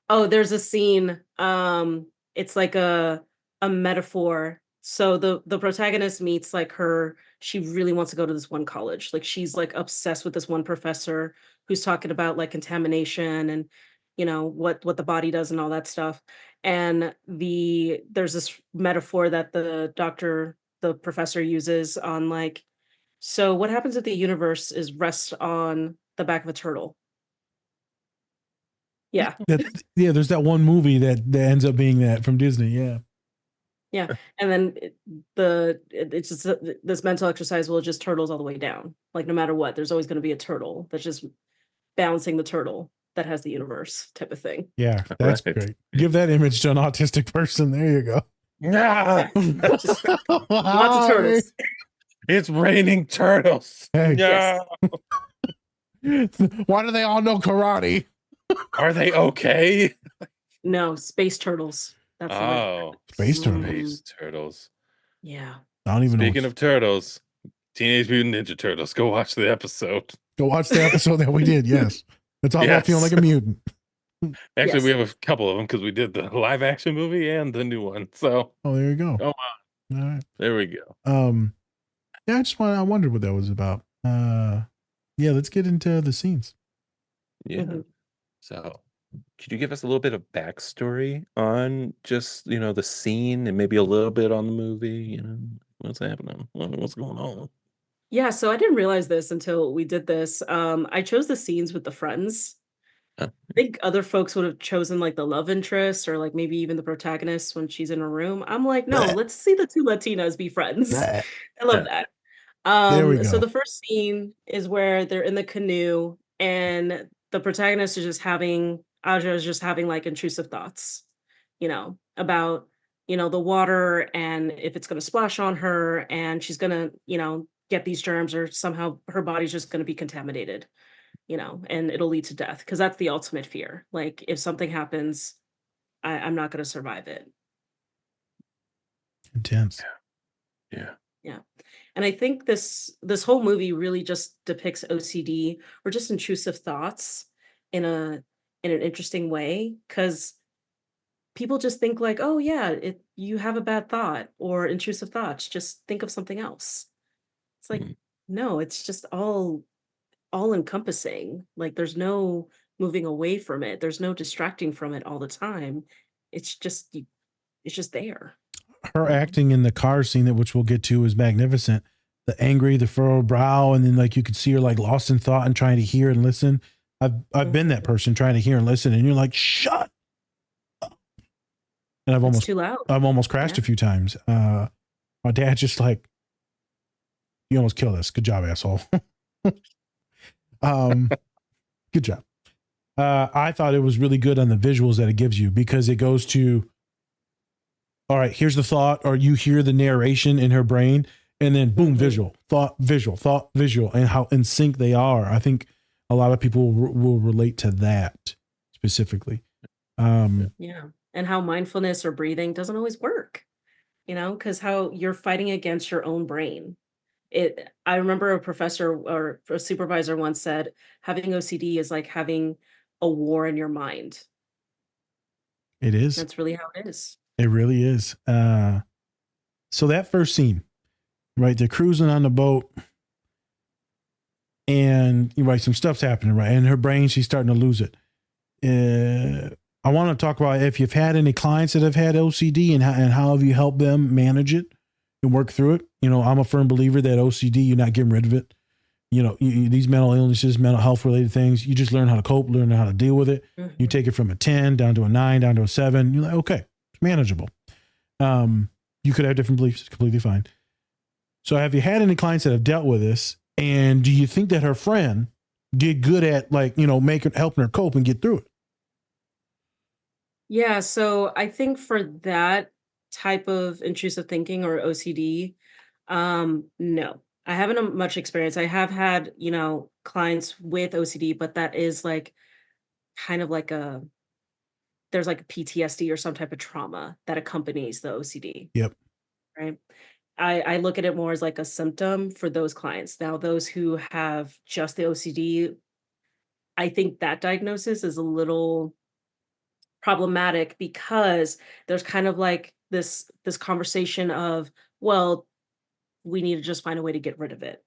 Oh, there's a scene. It's like a metaphor. So the protagonist meets like she really wants to go to this one college. Like she's like obsessed with this one professor who's talking about like contamination and what the body does and all that stuff. And there's this metaphor that the professor uses on like, so what happens if the universe is rests on the back of a turtle? Yeah. There's that one movie that ends up being that from Disney. Yeah. Yeah, and then it's just this mental exercise will just turtles all the way down. Like no matter what, there's always going to be a turtle that's just balancing the turtle that has the universe type of thing. Yeah. That's Right. great. Give that image to an autistic person. There you go. Yeah. Lots of turtles. It's raining turtles. Hey. Yeah. Why do they all know karate? Are they okay? No, space turtles. That's the word. Oh, Space turtles. space turtles. Yeah. I don't even Speaking know. of turtles, Teenage Mutant Ninja Turtles. Go watch the episode. Go watch the episode that we did. Yes. It's all about feeling Yes. like a mutant. Actually, Yes. we have a couple of them because we did the live action movie and the new one. So, Oh, there you go. oh, All right. there we go. Yeah, I wondered what that was about. Yeah, let's get into the scenes. Yeah. Mhm. So, could you give us a little bit of backstory on just, the scene and maybe a little bit on the movie? What's happening? What's going on? Yeah, so I didn't realize this until we did this. I chose the scenes with the friends. Oh, I think other folks would have chosen like the love interest or like maybe even the protagonist when she's in a room. I'm like, no, let's see the two Latinas be friends. Bleh. I love Yeah. that. There we So go. the first scene is where they're in the canoe and the protagonist is just having Aja is just having like intrusive thoughts, about, the water and if it's gonna splash on her and she's gonna, get these germs or somehow her body's just gonna be contaminated, and it'll lead to death. Because that's the ultimate fear. Like if something happens, I'm not gonna survive it. Intense. Yeah. Yeah. And I think this whole movie really just depicts OCD or just intrusive thoughts in a in an interesting way because people just think like, oh yeah, you have a bad thought or intrusive thoughts. Just think of something else. It's like, Mm. no, it's just all encompassing. Like there's no moving away from it. There's no distracting from it all the time. It's just it's just there. Her you know? acting in the car scene, that which we'll get to, is magnificent. The angry, the furrowed brow, and then like you could see her like lost in thought and trying to hear and listen. I've been that person trying to hear and listen, and you're like, shut up. And It's too loud. I've almost crashed Yeah. a few times. My dad's just like, you almost killed us. Good job, asshole. Good job. I thought it was really good on the visuals that it gives you, because it goes to, all right, here's the thought, or you hear the narration in her brain, and then boom, visual, thought, visual, and how in sync they are. I think a lot of people will relate to that specifically. Yeah. And how mindfulness or breathing doesn't always work, because how you're fighting against your own brain. I remember a professor or a supervisor once said, having OCD is like having a war in your mind. It is. That's really how it is. It really is. So that first scene, right? They're cruising on the boat, and right, some stuff's happening, right? And her brain, she's starting to lose it. I want to talk about if you've had any clients that have had OCD, and how have you helped them manage it and work through it. I'm a firm believer that OCD, you're not getting rid of it. These mental illnesses, mental health related things, you just learn how to cope, learn how to deal with it. Mhm. You take it from a 10 down to a 9, down to a 7. You're like, okay, it's manageable. You could have different beliefs. It's completely fine. So have you had any clients that have dealt with this? And do you think that her friend did good at helping her cope and get through it? Yeah, so I think for that type of intrusive thinking or OCD, no. I haven't much experience. I have had, clients with OCD, but that is like kind of like there's like a PTSD or some type of trauma that accompanies the OCD, Yep. right? I look at it more as like a symptom for those clients. Now, those who have just the OCD, I think that diagnosis is a little problematic because there's kind of like this conversation of, well, we need to just find a way to get rid of it.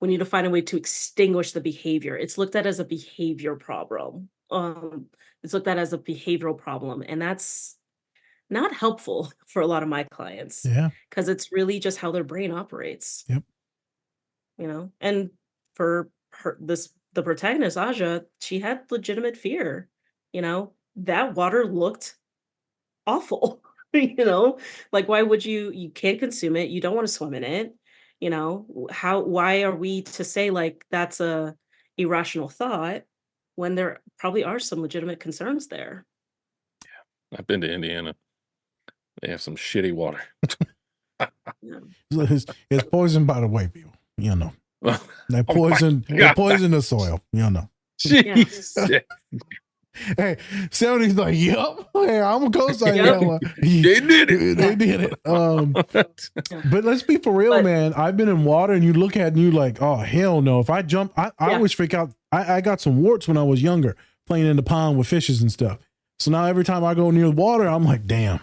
We need to find a way to extinguish the behavior. It's looked at as a behavior problem. It's looked at as a behavioral problem, and that's not helpful for a lot of my clients Yeah. because it's really just how their brain operates. Yep. And for the protagonist, Aja, she had legitimate fear. That water looked awful. Like why would you can't consume it, you don't want to swim in it. Why are we to say like that's a irrational thought when there probably are some legitimate concerns there. I've been to Indiana. They have some shitty water. Yeah. It's poisoned by the way, people. They Oh my poison the soil. Jesus. Hey, Sony's like, yep. Hey, I'm a co-sign. Yep. They did it. They did it. But let's be for real, man. I've been in water, and you look at it and you like, oh hell no. If I jump, I always freak out. I got some warts when I was younger, playing in the pond with fishes and stuff. So now every time I go near water, I'm like, damn,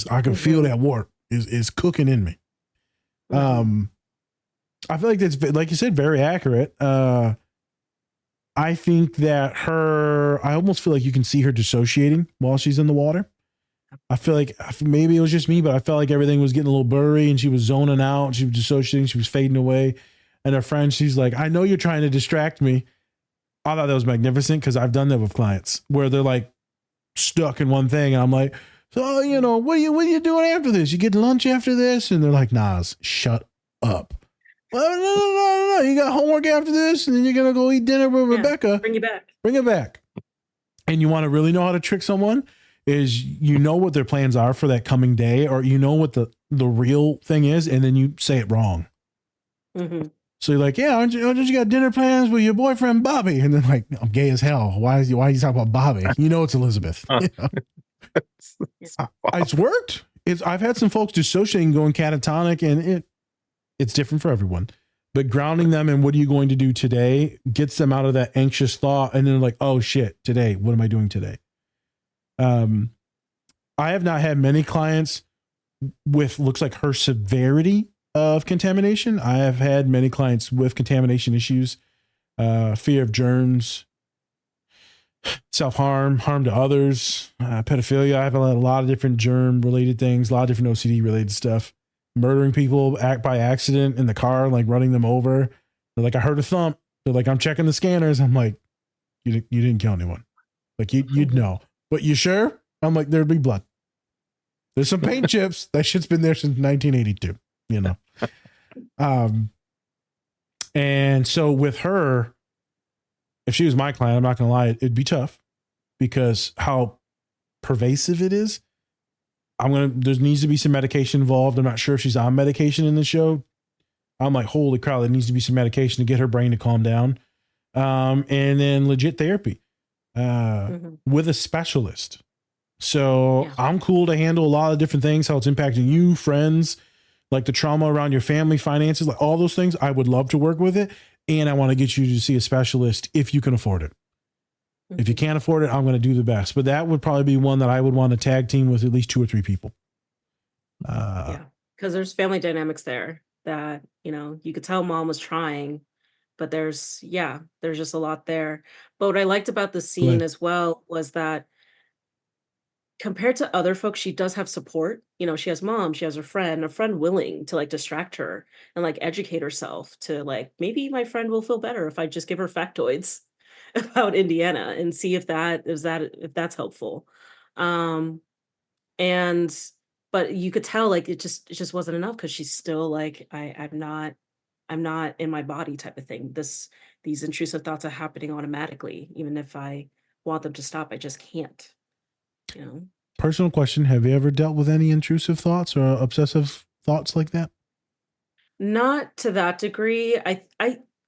I can feel that wart is cooking in me. I feel like that's, like you said, very accurate. I think that I almost feel like you can see her dissociating while she's in the water. I feel like maybe it was just me, but I felt like everything was getting a little blurry and she was zoning out. She was dissociating. She was fading away. And her friend, she's like, I know you're trying to distract me. I thought that was magnificent because I've done that with clients where they're like stuck in one thing. And I'm like, so, what are you doing after this? You get lunch after this? And they're like, Nas, shut up. Well, no. You got homework after this, and then you're gonna go eat dinner with Rebecca. Bring it back. Bring it back. And you want to really know how to trick someone is you know what their plans are for that coming day, or you know what the real thing is, and then you say it wrong. Mm-hmm. So you're like, yeah, aren't you got dinner plans with your boyfriend Bobby? And then like, I'm gay as hell. Why are you talking about Bobby? You know it's Elizabeth. You know? It's worked. I've had some folks dissociating, going catatonic, and it's different for everyone. But grounding them in what are you going to do today gets them out of that anxious thought, and then they're like, oh shit, today, what am I doing today? I have not had many clients with looks like her severity of contamination. I have had many clients with contamination issues, fear of germs, self-harm, harm to others, pedophilia. I have a lot of different germ-related things, a lot of different OCD-related stuff. Murdering people by accident in the car, like running them over. They're like, I heard a thump. They're like, I'm checking the scanners. I'm like, you didn't kill anyone. Like you'd know. But you sure? I'm like, there'd be blood. There's some paint chips. That shit's been there since 1982, you know? And so with her, if she was my client, I'm not going to lie, it'd be tough because how pervasive it is. There needs to be some medication involved. I'm not sure if she's on medication in the show. I'm like, holy cow, there needs to be some medication to get her brain to calm down. And then legit therapy with a specialist. So yeah. I'm cool to handle a lot of different things, how it's impacting you, friends, like the trauma around your family, finances, like all those things. I would love to work with it. And I want to get you to see a specialist if you can afford it. If you can't afford it, I'm going to do the best. But that would probably be one that I would want to tag team with at least 2 or 3 people. Yeah, because there's family dynamics there that, you could tell mom was trying, but there's just a lot there. But what I liked about the scene as well was that compared to other folks, she does have support. She has mom, she has a friend willing to like distract her and like educate herself to like, maybe my friend will feel better if I just give her factoids about Indiana and see if that's helpful. But you could tell like it just wasn't enough because she's still like, I'm not in my body type of thing. These intrusive thoughts are happening automatically. Even if I want them to stop, I just can't. Personal question. Have you ever dealt with any intrusive thoughts or obsessive thoughts like that? Not to that degree. I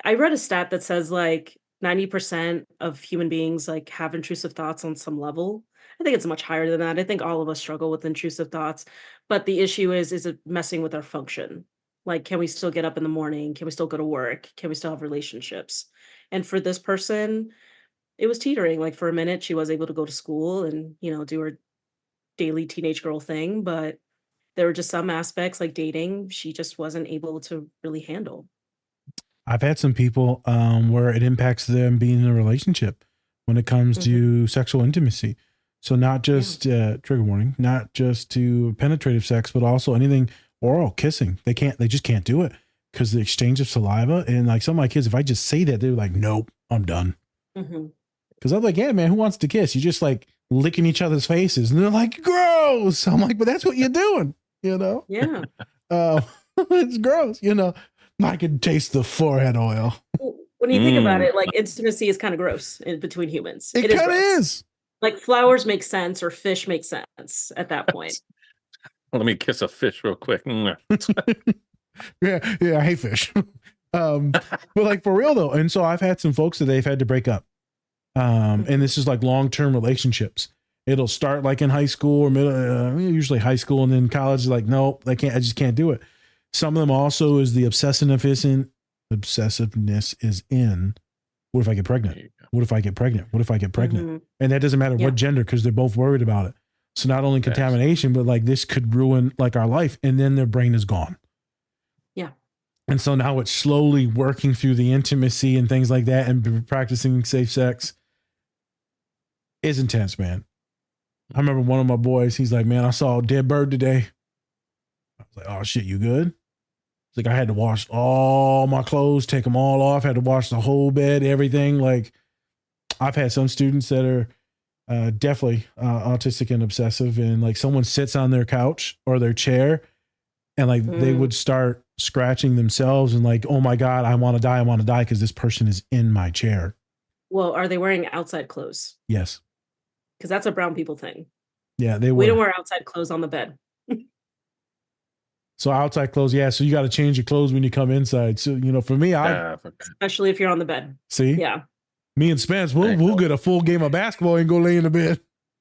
read a stat that says like 90% of human beings like have intrusive thoughts on some level. I think it's much higher than that. I think all of us struggle with intrusive thoughts, but the issue is it messing with our function? Like, can we still get up in the morning? Can we still go to work? Can we still have relationships? And for this person, it was teetering. Like for a minute, she was able to go to school and, do her daily teenage girl thing, but there were just some aspects like dating she just wasn't able to really handle. I've had some people where it impacts them being in a relationship when it comes to sexual intimacy. So not just trigger warning, not just to penetrative sex, but also anything oral, kissing. They just can't do it because the exchange of saliva. And like some of my kids, if I just say that, they're like, nope, I'm done. Because I'm like, yeah, man, who wants to kiss? You're just like licking each other's faces. And they're like, gross. I'm like, but that's what you're doing, Yeah. It's gross, I can taste the forehead oil. When you think about it, like intimacy is kind of gross between humans. It kind of is. Like flowers make sense or fish make sense at that point. Let me kiss a fish real quick. Yeah, I hate fish. But like for real though. And so I've had some folks that they've had to break up. And this is like long-term relationships. It'll start like in high school or middle, usually high school, and then college is like, nope, I just can't do it. Some of them also is the obsessiveness is in, what if I get pregnant? What if I get pregnant? What if I get pregnant? And that doesn't matter what gender, because they're both worried about it. So not only contamination, but like this could ruin like our life, and then their brain is gone. Yeah. And so now it's slowly working through the intimacy and things like that and practicing safe sex is intense, man. I remember one of my boys, he's like, man, I saw a dead bird today. I was like, oh shit, you good? It's like I had to wash all my clothes, take them all off, had to wash the whole bed, everything. Like I've had some students that are definitely autistic and obsessive, and like someone sits on their couch or their chair and like they would start scratching themselves and like, oh my God, I want to die because this person is in my chair. Well, are they wearing outside clothes? Yes. Because that's a brown people thing. Yeah, they We don't were. wear outside clothes on the bed. So outside clothes, yeah. So you got to change your clothes when you come inside. So, you know, for me, Especially if you're on the bed. see, Yeah. me and Spence, we'll get a full game of basketball and go lay in the bed.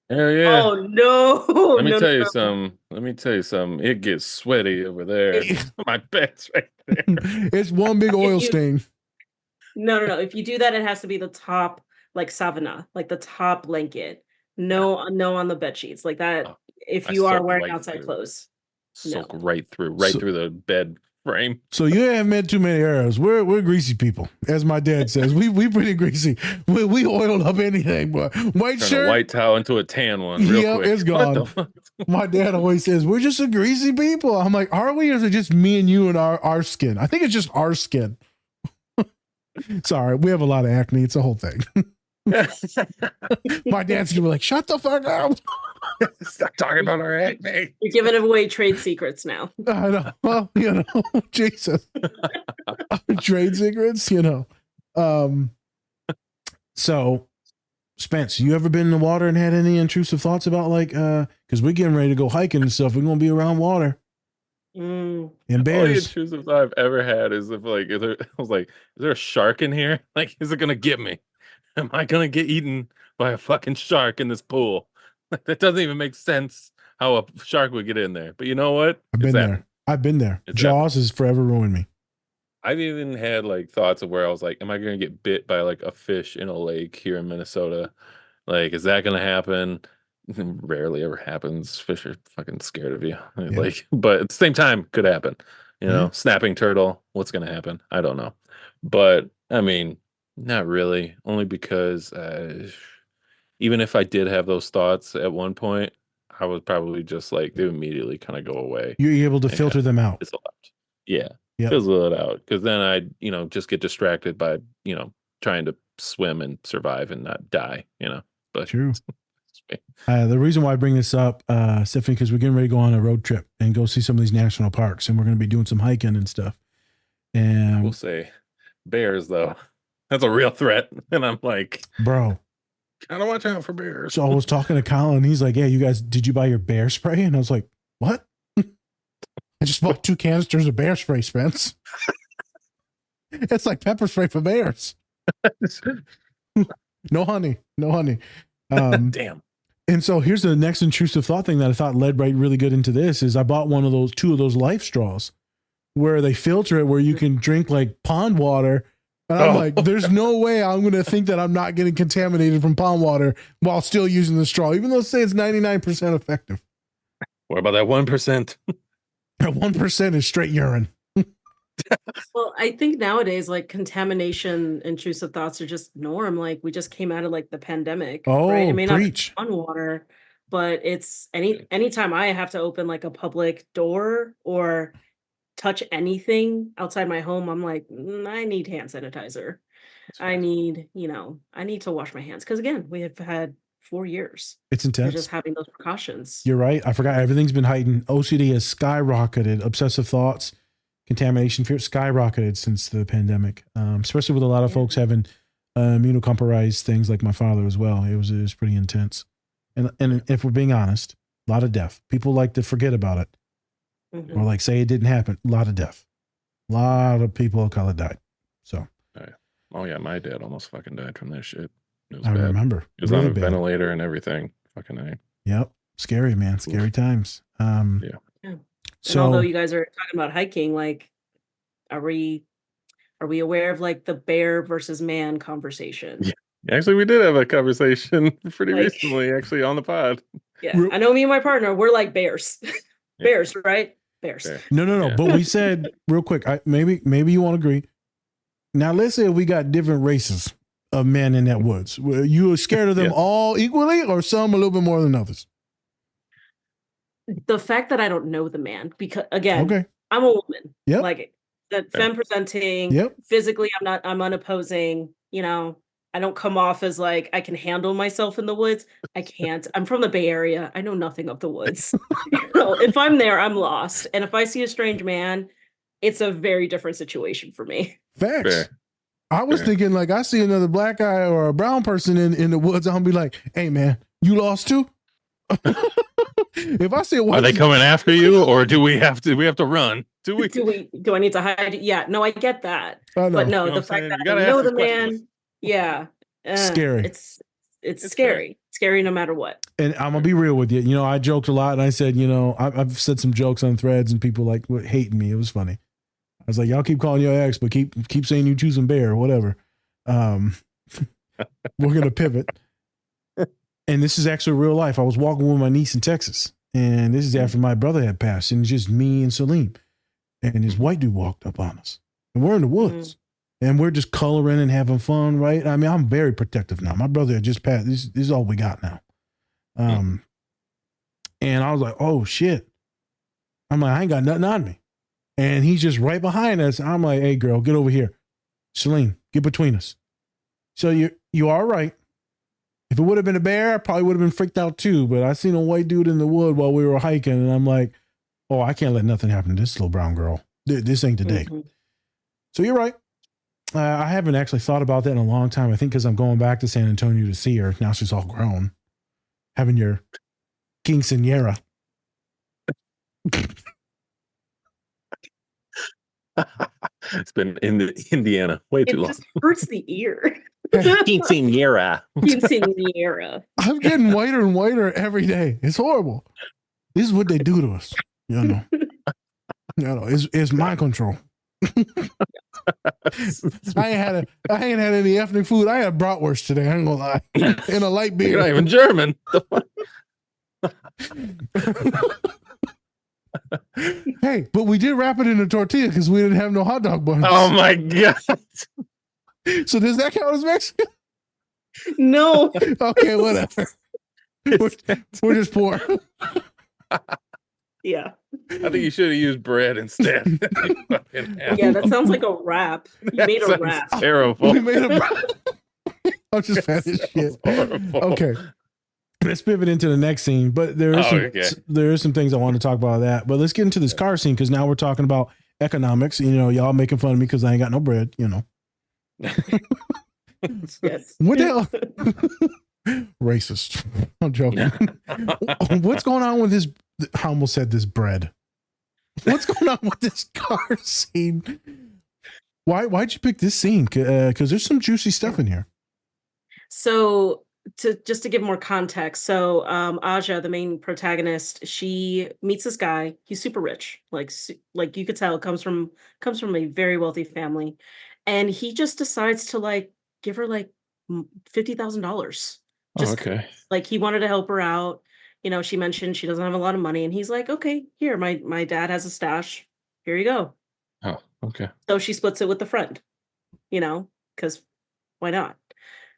Hell yeah. Oh no. Let me No, tell no, you no. something. Let me tell you something. It gets sweaty over there. My bed's right there. It's one big oil stain. No. If you do that, it has to be the top, like savana, like the top blanket. No on the bed sheets like that. Oh, If I you are soak wearing right outside through. clothes. Soak No. right through So- through the bed frame. So you haven't met too many arrows. We're greasy people, as my dad says. We pretty greasy. We oiled up anything, but white Turn shirt. a white towel into a tan one real Yep, quick. it's What the gone. fuck? My dad always says we're just a greasy people. I'm like, are we? Or is it just me and you and our skin? I think it's just our skin. Sorry, we have a lot of acne. It's a whole thing. My dad's gonna be like, shut the fuck up. Stop talking about our acne. You're giving away trade secrets now. I know. Well, you know, Jesus. Trade secrets, you know. So Spence, you ever been in the water and had any intrusive thoughts about like because we're getting ready to go hiking and stuff. We're gonna be around water and Only bears. intrusive thought I've ever had is if like I was like, is there a shark in here? Like, is it gonna get me? Am I gonna get eaten by a fucking shark in this pool? Like, that doesn't even make sense how a shark would get in there. But you know what? I've been It's there. happened. I've been there. It's Jaws has forever ruined me. I've even had like thoughts of where I was like, am I gonna get bit by like a fish in a lake here in Minnesota? Like, is that gonna happen? Rarely ever happens. Fish are fucking scared of you. Like, but at the same time, could happen. You know, snapping turtle, what's gonna happen? I don't know. But I mean, not really. Only because even if I did have those thoughts at one point, I would probably just like they would immediately kind of go away. You're able to and filter kinda them out. fizzle out. Yeah. Yep. Fizzle it out. Because then I, just get distracted by, trying to swim and survive and not die, But True. The reason why I bring this up, Stephanie, because we're getting ready to go on a road trip and go see some of these national parks, and we're going to be doing some hiking and stuff. And we'll say bears, though. That's a real threat. And I'm like, bro, gotta watch out for bears. so I was talking to Colin, and he's like, "Yeah, you guys, did you buy your bear spray?" And I was like, "What?" I just bought 2 canisters of bear spray, Spence. It's like pepper spray for bears. No honey. Damn. And so here's the next intrusive thought thing that I thought led right really good into this is I bought 2 of those life straws where they filter it where you can drink like pond water. And I'm like, there's no way I'm going to think that I'm not getting contaminated from pond water while still using the straw, even though it say it's 99% effective. What about that 1%? That 1% is straight urine. Well, I think nowadays, like contamination, intrusive thoughts are just norm. Like we just came out of like the pandemic. Right? It may Preach. not be on water, but it's anytime I have to open like a public door or touch anything outside my home, I'm like, I need hand sanitizer. I need to wash my hands. Because again, we have had 4 years. It's We're intense. just having those precautions. You're right. I forgot. Everything's been heightened. OCD has skyrocketed. Obsessive thoughts, contamination fear skyrocketed since the pandemic, especially with a lot of folks having immunocompromised things like my father as well. It was pretty intense. And if we're being honest, a lot of death. People like to forget about it or like say it didn't happen. A lot of death. A lot of people of color died. So. Oh, yeah. My dad almost fucking died from that shit. It was I bad. remember. He was Really on a bad. ventilator and everything. Fucking A. Yep. Scary, man. Scary times. Yeah. So, and although you guys are talking about hiking, like, are we aware of like the bear versus man conversation? Yeah. Actually, we did have a conversation pretty Like- recently, actually, on the pod. Yeah, I know me and my partner, we're like bears. Bears, right? Bears. Bear. no. Yeah. But we said real quick, maybe you won't agree. Now, let's say we got different races of men in that woods. Were you scared of them Yeah. all equally or some a little bit more than others? The fact that I don't know the man, because again, Okay. I'm a woman. Yep. Like that Fair. femme presenting. Yep. Physically, I'm unopposing. I don't come off as like I can handle myself in the woods. I can't. I'm from the Bay Area. I know nothing of the woods. If I'm there, I'm lost. And if I see a strange man, it's a very different situation for me. Facts. Fair. I was Fair. thinking, like, I see another black guy or a brown person in the woods, I'm gonna be like, hey man, you lost too? If I see a white, Are they coming after you, or do we have to run? Do we? Do I need to hide? Yeah, no, I get that. I know. But no, You know what the I'm fact saying? that You gotta I know ask the these questions. man, yeah, Scary. It's It's scary. Scary no matter what. And I'm gonna be real with you. You know, I joked a lot, and I said, you know, I've said some jokes on threads, and people like were hating me. It was funny. I was like, y'all keep calling your ex, but keep saying you choosing bear or whatever. We're gonna pivot. And this is actually real life. I was walking with my niece in Texas, and this is after my brother had passed, and it's just me and Salim. And this white dude walked up on us, and we're in the woods, and we're just coloring and having fun, right? I mean, I'm very protective now. My brother had just passed. This is all we got now. And I was like, oh shit. I'm like, I ain't got nothing on me. And he's just right behind us. I'm like, hey girl, get over here. Celine, get between us. So you all right. If it would have been a bear, I probably would have been freaked out too. But I seen a white dude in the wood while we were hiking, and I'm like, oh, I can't let nothing happen to this little brown girl. This ain't the day. So you're right. I haven't actually thought about that in a long time. I think because I'm going back to San Antonio to see her. Now she's all grown. Having your quinceañera. It's been in Indiana way too It long. just hurts the ear. Quinceañera. Quinceañera. I'm getting whiter and whiter every day. It's horrible. This is what they do to us. You know. It's mind control. I ain't had any ethnic food. I had bratwurst today. I ain't gonna lie. And a light beer. You're not even German. Hey, but we did wrap it in a tortilla because we didn't have no hot dog buns. Oh my god! So does that count as Mexican? No. Okay, whatever. We're just poor. Yeah. I think you should have used bread instead. Yeah, that sounds like a wrap. You made a wrap. Terrible. We made a. I'm just fat as shit. Horrible. Okay. Let's pivot into the next scene, but there are some things I want to talk about that. But let's get into this car scene because now we're talking about economics. You know, y'all making fun of me because I ain't got no bread. You know, Yes. what the hell? Racist. I'm joking. What's going on with this? I almost said this bread. What's going on with this car scene? Why'd you pick this scene? Because there's some juicy stuff in here. So just to give more context, so Aja, the main protagonist, she meets this guy. He's super rich, like you could tell, comes from a very wealthy family, and he just decides to like give her like $50,000. Oh, okay. Like he wanted to help her out. You know, she mentioned she doesn't have a lot of money, and he's like, okay, here, my dad has a stash. Here you go. Oh, okay. So she splits it with the friend, you know, because why not?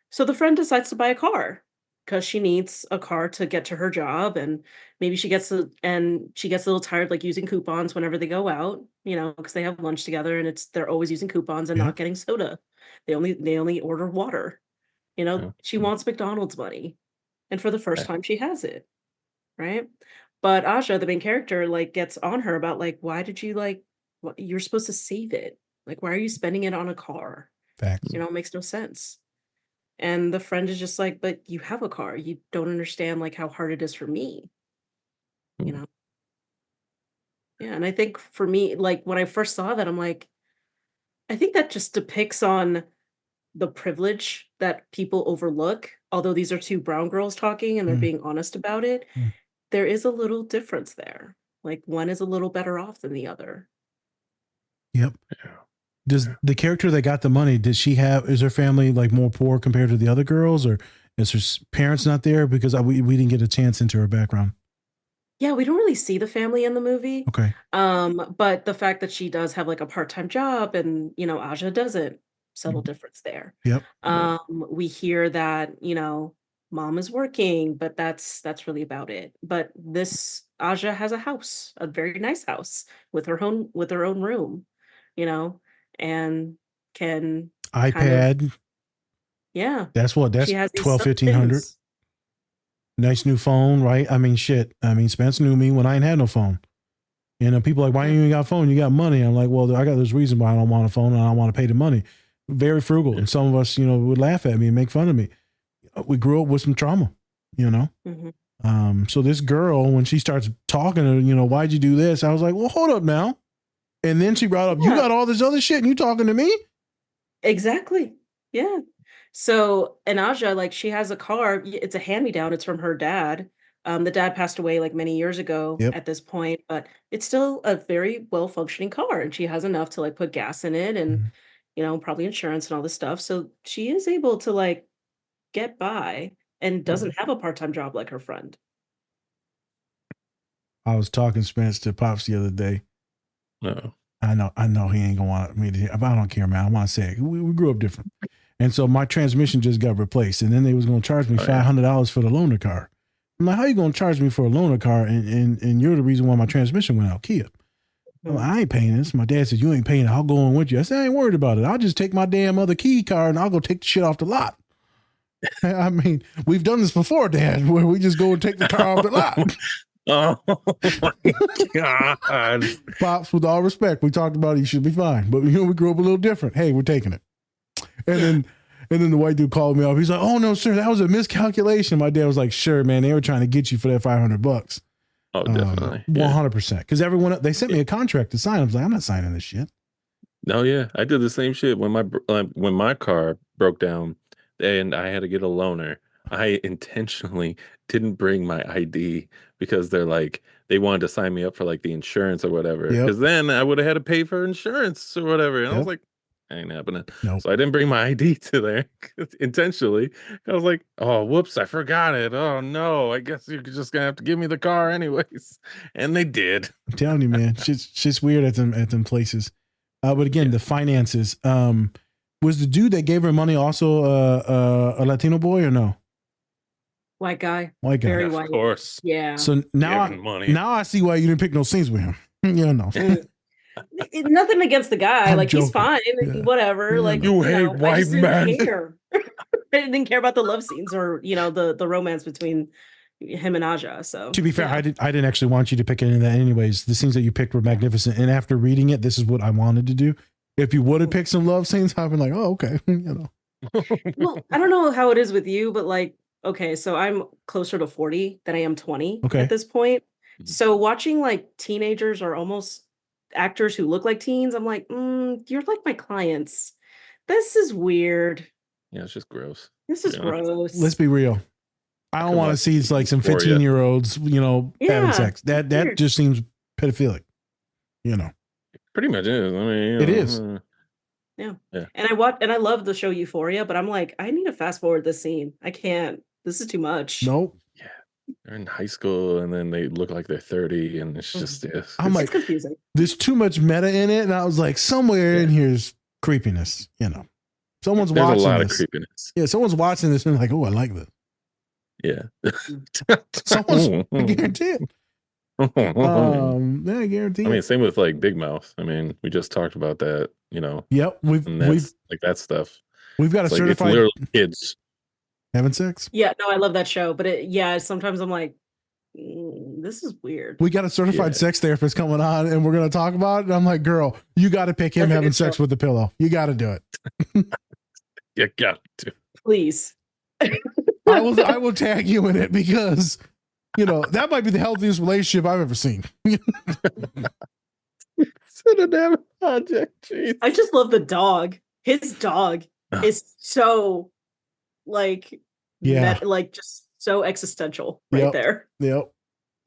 So the friend decides to buy a car because she needs a car to get to her job, and maybe she gets a little tired like using coupons whenever they go out, you know, because they have lunch together and they're always using coupons and not getting soda. They only order water. You know, she wants McDonald's money, and for the first time she has it, right? But Aja, the main character, like gets on her about like, why did you you're supposed to save it? Like, why are you spending it on a car? Facts. You know, it makes no sense. And the friend is just like, but you have a car. You don't understand like how hard it is for me. You know? Yeah. And I think for me, like when I first saw that, I'm like, I think that just depicts on the privilege that people overlook. Although these are two brown girls talking and they're being honest about it, there is a little difference there. Like one is a little better off than the other. Yep. Does the character that got the money, is her family like more poor compared to the other girls, or is her parents not there? Because we didn't get a chance into her background. Yeah, we don't really see the family in the movie. Okay. But the fact that she does have like a part-time job and, you know, Aja doesn't, subtle difference there. Yep. We hear that, you know, mom is working, but that's really about it. But this Aja has a house, a very nice house with her own room, you know, and can iPad. Yeah. That's what, that's she has these 1,200. things. Nice new phone, right? I mean, shit. I mean, Spence knew me when I ain't had no phone. People are like, why you ain't got a phone? You got money. I'm like, well, I got this reason why I don't want a phone and I don't want to pay the money. Very frugal. And some of us, would laugh at me and make fun of me. We grew up with some trauma, So this girl, when she starts talking to, why'd you do this? I was like, well, hold up now. And then she brought up, you got all this other shit and you talking to me? Exactly. Yeah. So, and Aja, like, she has a car. It's a hand-me-down. It's from her dad. The dad passed away like many years ago at this point, but it's still a very well-functioning car, and she has enough to like put gas in it and, probably insurance and all this stuff. So she is able to like get by and doesn't have a part-time job like her friend. I was talking Spence to Pops the other day. No. I know he ain't gonna want me to, but I don't care, man. I want to say it. We grew up different. And so my transmission just got replaced. And then they was gonna charge me $500 for the loaner car. I'm like, how you gonna charge me for a loaner car and you're the reason why my transmission went out, Kia? I'm like, I ain't paying this. My dad said, you ain't paying it. I'll go on with you. I said, I ain't worried about it. I'll just take my damn other key car and I'll go take the shit off the lot. I mean, we've done this before, Dad, where we just go and take the car off the lot. Oh my God. Pops, with all respect, we talked about it, you should be fine. But we grew up a little different. Hey, we're taking it. And then the white dude called me up. He's like, oh no, sir, that was a miscalculation. My dad was like, sure, man, they were trying to get you for that $500. Oh, definitely. 100%. Because everyone, they sent me a contract to sign. I was like, I'm not signing this shit. No, yeah. I did the same shit when my car broke down and I had to get a loaner. I intentionally didn't bring my ID because they wanted to sign me up for like the insurance or whatever. Because then I would have had to pay for insurance or whatever. And I was like, ain't happening. Nope. So I didn't bring my ID to there intentionally. I was like, oh, whoops, I forgot it. Oh no, I guess you're just gonna have to give me the car anyways. And they did. I'm telling you, man, shit's weird at them places. But again, the finances. Was the dude that gave her money also a Latino boy or no? White guy. Very white. Of course. Yeah. So now I see why you didn't pick no scenes with him. Nothing against the guy. I'm like joking. he's fine. Whatever. Like you hate white I just men. didn't care. I didn't care about the love scenes or the romance between him and Aja. So to be fair, I didn't actually want you to pick any of that anyways. The scenes that you picked were magnificent. And after reading it, this is what I wanted to do. If you would have picked some love scenes, I'd been like, oh, okay. Well, I don't know how it is with you, but like, okay, so I'm closer to 40 than I am 20 at this point. So watching like teenagers or almost actors who look like teens, I'm like, you're like my clients. This is weird. Yeah, it's just gross. This is gross. Let's be real. I don't want to see it's like some 15-year-olds, having sex. That just seems pedophilic, Pretty much is. I mean, it is. Yeah. And I love the show Euphoria, but I'm like, I need to fast forward this scene. I can't. This is too much. Nope. Yeah. They're in high school and then they look like they're 30 and it's just I'm like, confusing. There's too much meta in it. And I was like, somewhere in here's creepiness, Someone's There's watching a lot this. of creepiness. Yeah, someone's watching this and like, oh, I like this. Yeah. Someone's I guarantee it. I guarantee I mean, same with like Big Mouth. I mean, we just talked about that, Yep. We've like that stuff. We've got It's a like, it's certified literally kids having sex. Yeah, no, I love that show, but sometimes I'm like, this is weird. We got a certified sex therapist coming on and we're going to talk about it. And I'm like, girl, you got to pick him having sex with the pillow. You got to do it. You got to. Please. I will tag you in it because, that might be the healthiest relationship I've ever seen. I just love the dog. His dog is so like, just so existential right there. Yep.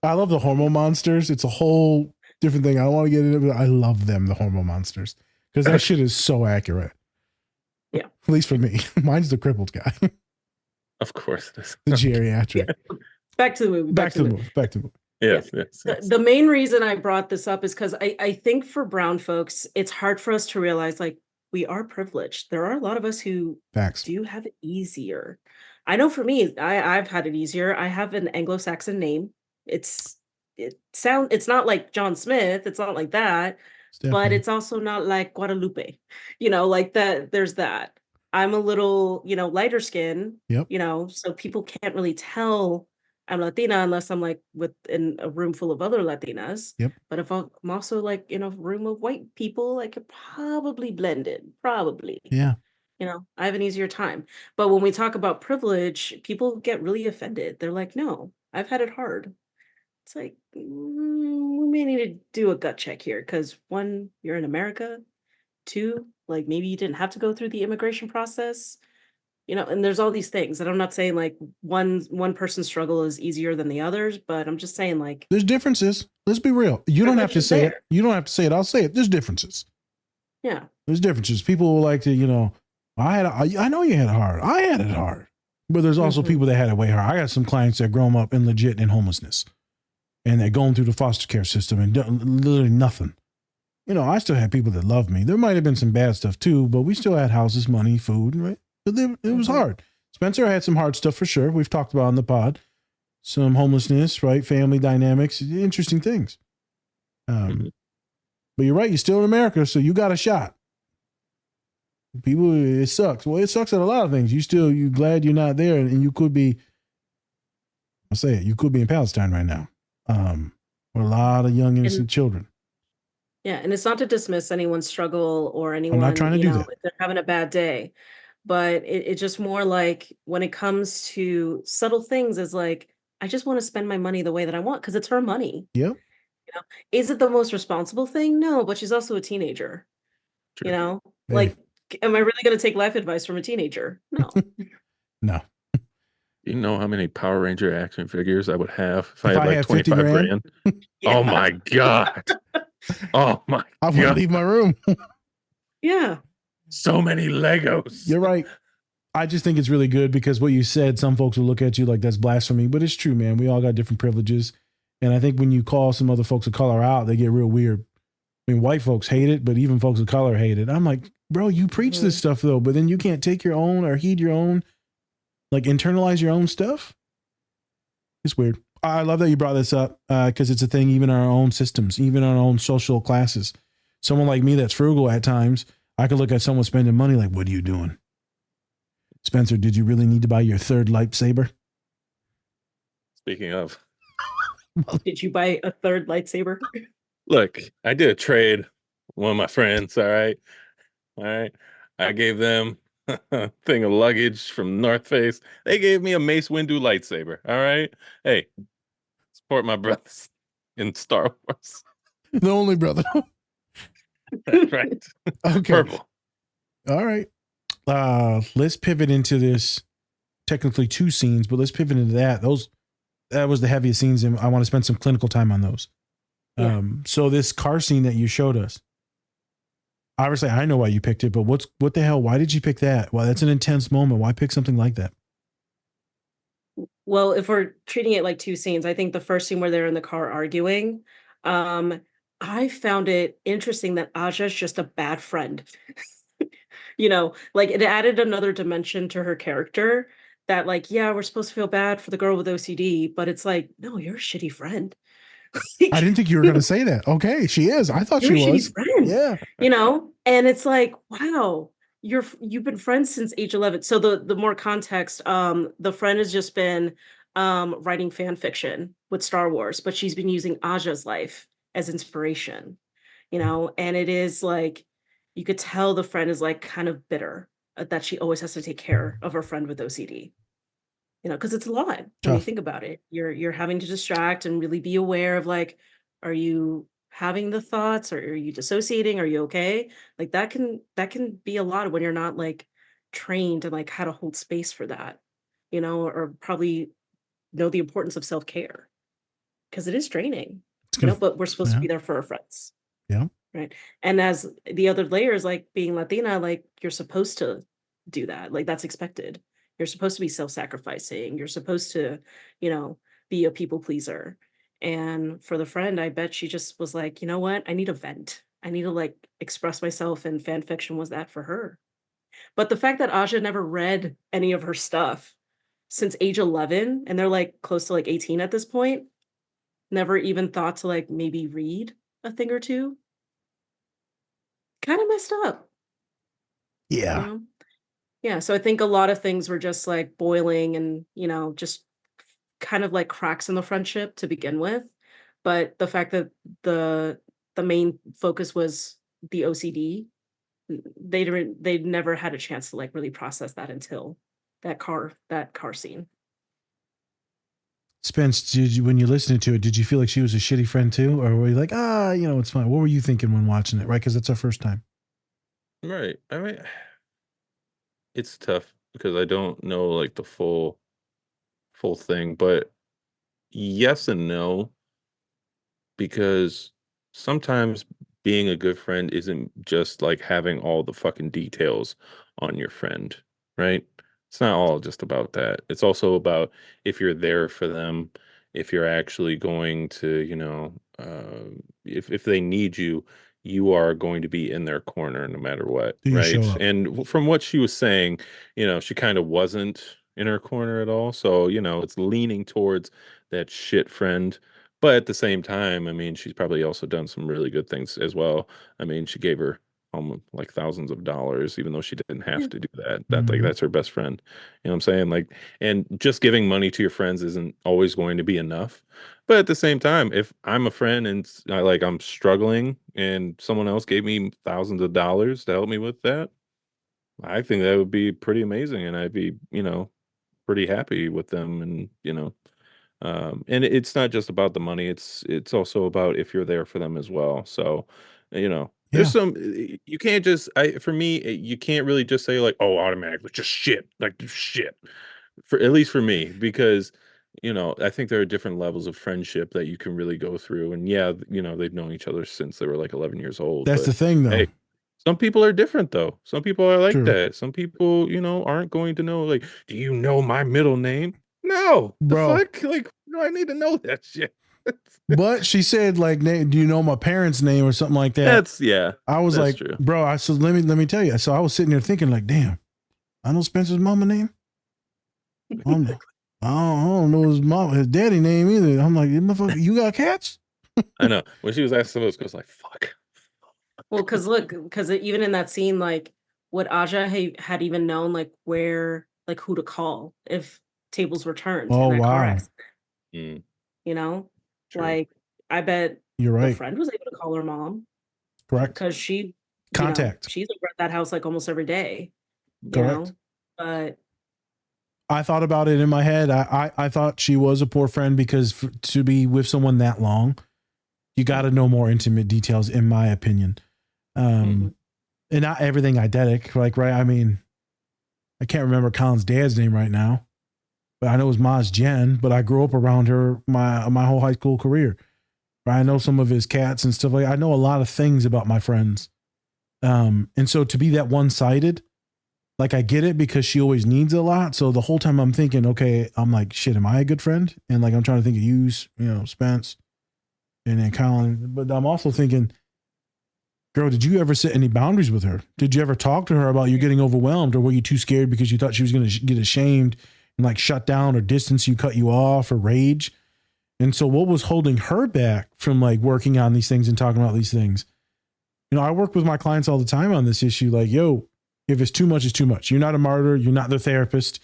I love the hormone monsters. It's a whole different thing. I don't want to get into it, but I love them, the hormone monsters, because that shit is so accurate. Yeah. At least for me. Mine's the crippled guy. Of course it is. The geriatric. Back to the movie. Back to the movie. Yes. The main reason I brought this up is because I think for brown folks, it's hard for us to realize like we are privileged. There are a lot of us who do have it easier. I know for me, I've had it easier. I have an Anglo-Saxon name. It's not like John Smith. It's not like that, but it's also not like Guadalupe, like that. There's that. I'm a little, lighter skin, so people can't really tell I'm Latina unless I'm like within a room full of other Latinas. Yep. But if I'm also like in a room of white people, I could probably blend in. Probably. Yeah. I have an easier time. But when we talk about privilege, people get really offended. They're like, no, I've had it hard. It's like, we may need to do a gut check here because one, you're in America. Two, like maybe you didn't have to go through the immigration process. And there's all these things. And I'm not saying like one person's struggle is easier than the others, but I'm just saying like There's differences. Let's be real. You don't have privilege to is say it. there. You don't have to say it. I'll say it. There's differences. Yeah. There's differences. People will like to, I know you had it hard. I had it hard. But there's also Mhm. people that had it way hard. I got some clients that grown up in legit in homelessness. And they're going through the foster care system and literally nothing. I still had people that loved me. There might have been some bad stuff too, but we still had houses, money, food, right? It was hard. Spencer had some hard stuff for sure. We've talked about on the pod. Some homelessness, right? Family dynamics, interesting things. But you're right. You're still in America, so you got a shot. People, it sucks. Well, it sucks at a lot of things. You glad you're not there, and you could be. I'll say it. You could be in Palestine right now, with a lot of young innocent children. Yeah, and it's not to dismiss anyone's struggle or anyone, I'm not trying to do that. if they're having a bad day, but it's just more like when it comes to subtle things is like, I just want to spend my money the way that I want because it's her money. Yep. Is it the most responsible thing? No, but she's also a teenager. True. Like, am I really going to take life advice from a teenager? No. No. You know how many Power Ranger action figures I would have if I If had I like had 50 25 grand? grand? Yeah. Oh my God. Oh my I want to God. leave my room. Yeah. So many Legos. You're right. I just think it's really good because what you said, some folks will look at you like that's blasphemy, but it's true, man. We all got different privileges. And I think when you call some other folks of color out, they get real weird. I mean, white folks hate it, but even folks of color hate it. I'm like, bro, you preach this stuff though, but then you can't take your own or heed your own, like internalize your own stuff. It's weird. I love that you brought this up because it's a thing even in our own systems, even in our own social classes. Someone like me that's frugal at times, I could look at someone spending money like, what are you doing? Spencer, did you really need to buy your third lightsaber? Speaking of, Did you buy a third lightsaber? look, I did a trade with one of my friends. All right. I gave them a thing of luggage from North Face. They gave me a Mace Windu lightsaber. All right. Hey, support my brothers in Star Wars. The only brother. That's right. Okay. Purple. All right. Let's pivot into this. Technically 2 scenes, but let's pivot into that. That was the heaviest scenes, and I want to spend some clinical time on those. Yeah. So this car scene that you showed us, obviously I know why you picked it, but what the hell? Why did you pick that? Well, that's an intense moment. Why pick something like that? Well, if we're treating it like 2 scenes, I think the first scene where they're in the car arguing, I found it interesting that Aja's just a bad friend. Like it added another dimension to her character that like, yeah, we're supposed to feel bad for the girl with OCD, but it's like, no, you're a shitty friend. I didn't think you were going to say that. Okay, she is. I thought You're she a was. shitty friend. Yeah. And it's like, wow, you've been friends since age 11. So the more context, the friend has just been writing fan fiction with Star Wars, but she's been using Aja's life as inspiration, and it is like you could tell the friend is like kind of bitter that she always has to take care of her friend with OCD. Because it's a lot when you Tough. think about it. You're having to distract and really be aware of like, are you having the thoughts or are you dissociating? Are you okay? Like that can be a lot when you're not like trained and like how to hold space for that, or probably know the importance of self-care because it is draining, but we're supposed to be there for our friends. Yeah. Right. And as the other layers, like being Latina, like you're supposed to do that. Like that's expected. You're supposed to be self-sacrificing. You're supposed to, be a people pleaser. And for the friend, I bet she just was like, you know what? I need a vent. I need to like express myself. And fan fiction was that for her. But the fact that Aja never read any of her stuff since age 11, and they're like close to like 18 at this point, never even thought to like maybe read a thing or two. Kind of messed up. Yeah. Yeah, so I think a lot of things were just like boiling and, just kind of like cracks in the friendship to begin with, but the fact that the main focus was the OCD, they never had a chance to like really process that until that car scene. Spence, when you're listening to it, did you feel like she was a shitty friend too, or were you like, it's fine? What were you thinking when watching it? Right, because it's our first time. Right. I mean, it's tough because I don't know like the full thing, but yes and no, because sometimes being a good friend isn't just like having all the fucking details on your friend, right? It's not all just about that. It's also about if you're there for them, if you're actually going to, if they need you, you are going to be in their corner no matter what, Do you show right? up? And from what she was saying, she kind of wasn't in her corner at all. So, it's leaning towards that shit friend. But at the same time, I mean, she's probably also done some really good things as well. I mean, she gave her like thousands of dollars, even though she didn't have Yeah. to do that. Mhm. That's her best friend. You know what I'm saying? Like, and just giving money to your friends isn't always going to be enough. But at the same time, if I'm a friend and I'm struggling and someone else gave me thousands of dollars to help me with that, I think that would be pretty amazing, and I'd be, pretty happy with them, and and it's not just about the money, it's also about if you're there for them as well. So, there's Yeah. some you can't just for me, you can't really just say like, oh, automatically just shit, like just shit. For at least for me, because I think there are different levels of friendship that you can really go through. And yeah, they've known each other since they were like 11 years old. That's But the thing, though. hey, some people are different though. Some people are like True, that. Some people, aren't going to know like, do you know my middle name? No. The bro. fuck? Like, no, I need to know that shit. But she said, like, do you know my parents' name or something like that? Yeah, I was that's like, true. bro. I said, let me tell you. So I was sitting there thinking, like, damn, I know Spencer's mama name. I don't know his daddy name either. I'm like, motherfucker, you got cats? I know. When she was asking those questions, like, fuck. Well, because even in that scene, like, would Aja had even known like who to call if tables were turned in Oh that car wow, accident? Mm, You know, true. like I bet you're the right. friend was able to call her mom Correct. because Contact. she's over at that house like almost every day. Correct. But I thought about it in my head. I thought she was a poor friend because to be with someone that long, you got to know more intimate details, in my opinion. And not everything eidetic, like, right? I mean, I can't remember Colin's dad's name right now, but I know it was Maz Jen, but I grew up around her my whole high school career. I know some of his cats and stuff like that. I know a lot of things about my friends. And so to be that one-sided, like, I get it because she always needs a lot. So the whole time I'm thinking, okay, I'm like, shit, am I a good friend? And like, I'm trying to think of you, Spence, and then Colin. But I'm also thinking, girl, did you ever set any boundaries with her? Did you ever talk to her about you getting overwhelmed, or were you too scared because you thought she was going to get ashamed and like shut down or distance you, cut you off, or rage? And so what was holding her back from like working on these things and talking about these things? I work with my clients all the time on this issue. Like, yo, if it's too much, it's too much. You're not a martyr. You're not their therapist.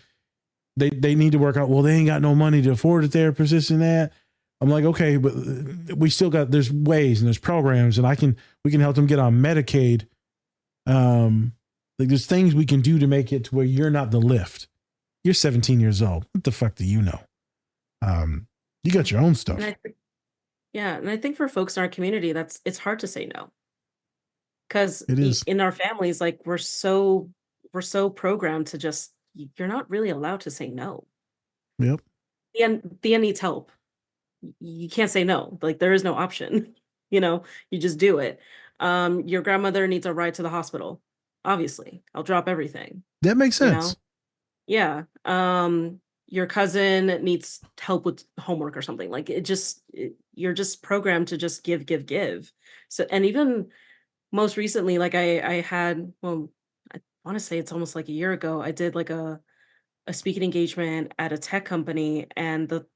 They need to work out. Well, they ain't got no money to afford a therapist, this and that. I'm like, okay, but we still there's ways and there's programs, and we can help them get on Medicaid. Like, there's things we can do to make it to where you're not the lift. You're 17 years old. What the fuck do you know? You got your own stuff. And I think for folks in our community, it's hard to say no. Because It is. in our families, like we're so programmed to just you're not really allowed to say no. Yep. The end needs help. You can't say no. Like there is no option. You just do it. Your grandmother needs a ride to the hospital. Obviously, I'll drop everything. That makes You sense. know? Yeah. Your cousin needs help with homework or something. Like you're just programmed to just give, give, give. So, and even most recently, like I had, well, I want to say it's almost like a year ago, I did like a speaking engagement at a tech company, and the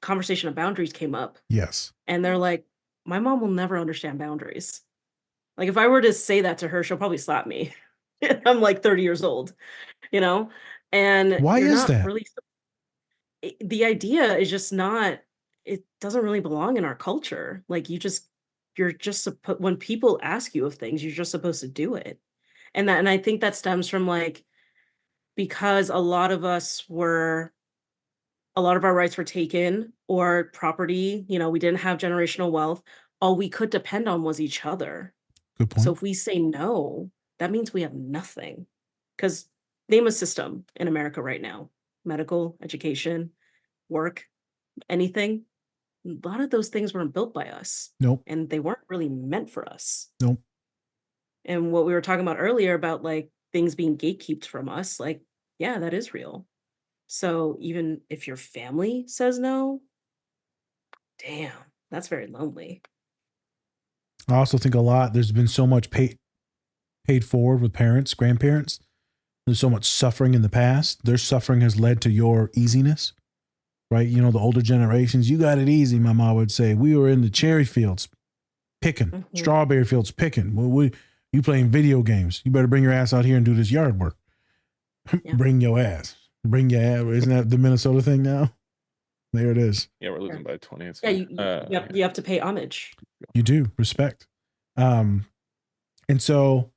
conversation of boundaries came up. Yes. And they're like, my mom will never understand boundaries. Like if I were to say that to her, she'll probably slap me. I'm like 30 years old, you know? And Why you're is not that? really the idea is just not, it doesn't really belong in our culture. Like you're just when people ask you of things, you're just supposed to do it. And I think that stems from like, because a lot of our rights were taken, or property, we didn't have generational wealth. All we could depend on was each other. Good So point. if we say no, that means we have nothing. Because name a system in America right now: medical, education, work, anything. A lot of those things weren't built by us, Nope. and they weren't really meant for us. Nope. And what we were talking about earlier about like things being gatekept from us, like, yeah, that is real. So even if your family says no, damn, that's very lonely. I also think a lot, there's been so much paid forward with parents, grandparents. There's so much suffering in the past. Their suffering has led to your easiness, right? You know, the older generations, you got it easy, my mom would say. We were in the cherry fields picking, strawberry fields picking. You playing video games. You better bring your ass out here and do this yard work. Yeah. Bring your ass. Bring your ass. Isn't that the Minnesota thing now? There it is. Yeah, we're losing by 20. It's Yeah, fine. you have to pay homage. You do. Respect. And so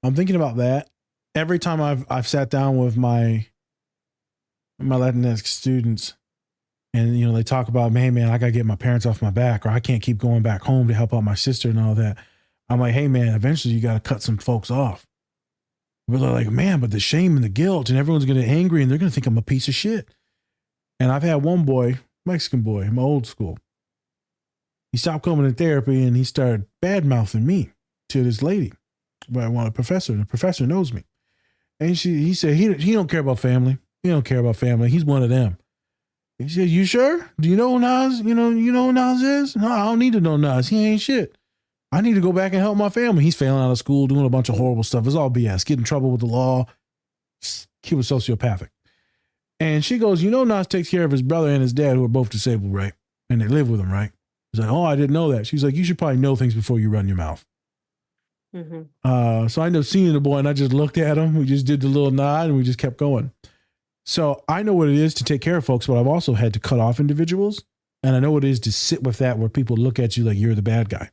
I'm thinking about that. Every time I've sat down with my Latinx students, and you know, they talk about, man, I gotta get my parents off my back, or I can't keep going back home to help out my sister and all that. I'm like, hey man, eventually you gotta cut some folks off. But they're like, man, but the shame and the guilt, and everyone's gonna get angry and they're gonna think I'm a piece of shit. And I've had one boy, Mexican boy, my old school. He stopped coming to therapy and he started bad mouthing me to this lady. But I want a professor, and the professor knows me. And he said he don't care about family. He don't care about family. He's one of them. He said, you sure? Do you know who Nas? You know who Nas is? No, I don't need to know Nas. He ain't shit. I need to go back and help my family. He's failing out of school, doing a bunch of horrible stuff. It's all BS. Get in trouble with the law. He was sociopathic. And she goes, Nas takes care of his brother and his dad, who are both disabled, right? And they live with him, right? He's like, oh, I didn't know that. She's like, you should probably know things before you run your mouth. Mm-hmm. So I ended up seeing the boy and I just looked at him. We just did the little nod and we just kept going. So I know what it is to take care of folks, but I've also had to cut off individuals. And I know what it is to sit with that where people look at you like you're the bad guy.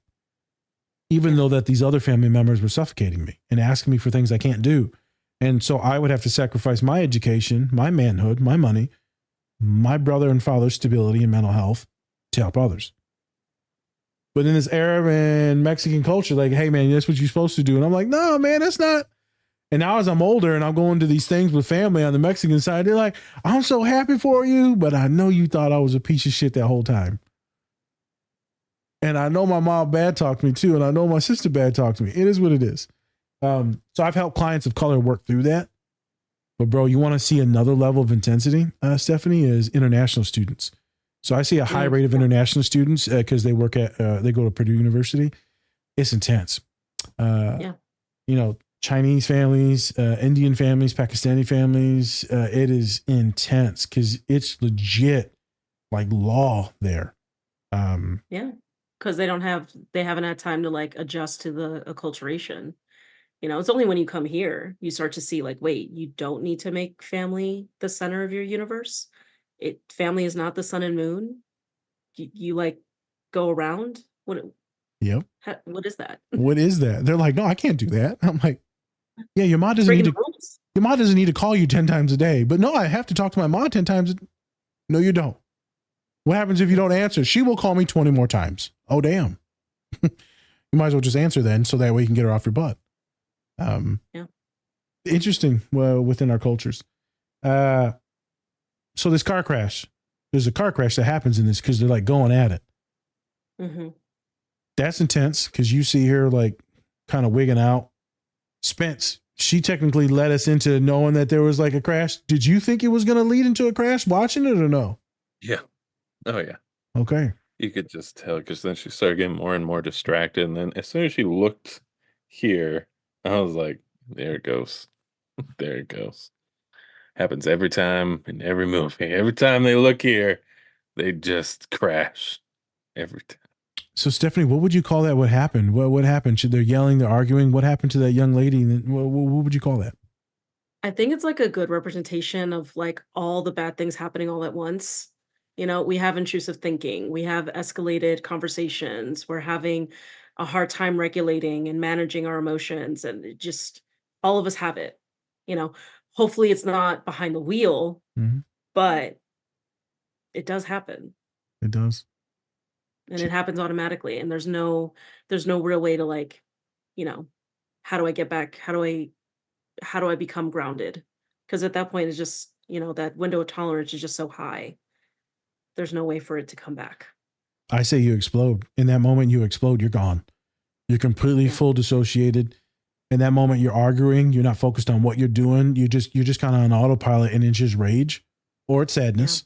Even though that these other family members were suffocating me and asking me for things I can't do. And so I would have to sacrifice my education, my manhood, my money, my brother and father's stability and mental health to help others. But in this Arab and Mexican culture, like, hey, man, that's what you're supposed to do. And I'm like, no, man, that's not. And now as I'm older and I'm going to these things with family on the Mexican side, they're like, I'm so happy for you, but I know you thought I was a piece of shit that whole time. And I know my mom bad talked me too. And I know my sister bad talked to me. It is what it is. So I've helped clients of color work through that. But bro, you want to see another level of intensity, Stephanie, is international students. So I see a high rate of international students because they work at, they go to Purdue University. It's intense. Chinese families, Indian families, Pakistani families. It is intense because it's legit like law there. Because they haven't had time to like adjust to the acculturation. It's only when you come here, you start to see like, wait, you don't need to make family the center of your universe. Family is not the sun and moon. You like go around. What is that? What is that? They're like, no, I can't do that. I'm like, yeah, your mom doesn't need to call you 10 times a day. But no, I have to talk to my mom 10 times. No, you don't. What happens if you don't answer? She will call me 20 more times. Oh, damn. You might as well just answer then, so that way you can get her off your butt. Interesting within our cultures. So this car crash, there's a car crash that happens in this because they're like going at it. Mm-hmm. That's intense because you see her like kind of wigging out. Spence, she technically led us into knowing that there was like a crash. Did you think it was going to lead into a crash watching it or no? Yeah. Oh, yeah. Okay. You could just tell because then she started getting more and more distracted. And then as soon as she looked here, I was like, there it goes. There it goes. Happens every time in every movie. Every time they look here, they just crash. Every time. So Stephanie, what would you call that? What happened? What happened? They're yelling, they're arguing. What happened to that young lady? What would you call that? I think it's like a good representation of like all the bad things happening all at once. You know, we have intrusive thinking, we have escalated conversations, we're having a hard time regulating and managing our emotions, and it just all of us have it. You know, hopefully it's not behind the wheel, Mhm. but it does happen, It does. and it happens automatically, and there's no real way to like, you know, how do I get back? How do I become grounded? Because at that point, it's just, that window of tolerance is just so high. There's no way for it to come back. I say you explode. In that moment, you explode. You're gone. You're completely Yeah. full dissociated. In that moment, you're arguing. You're not focused on what you're doing. You're just kind of on autopilot, and it's just rage or it's sadness.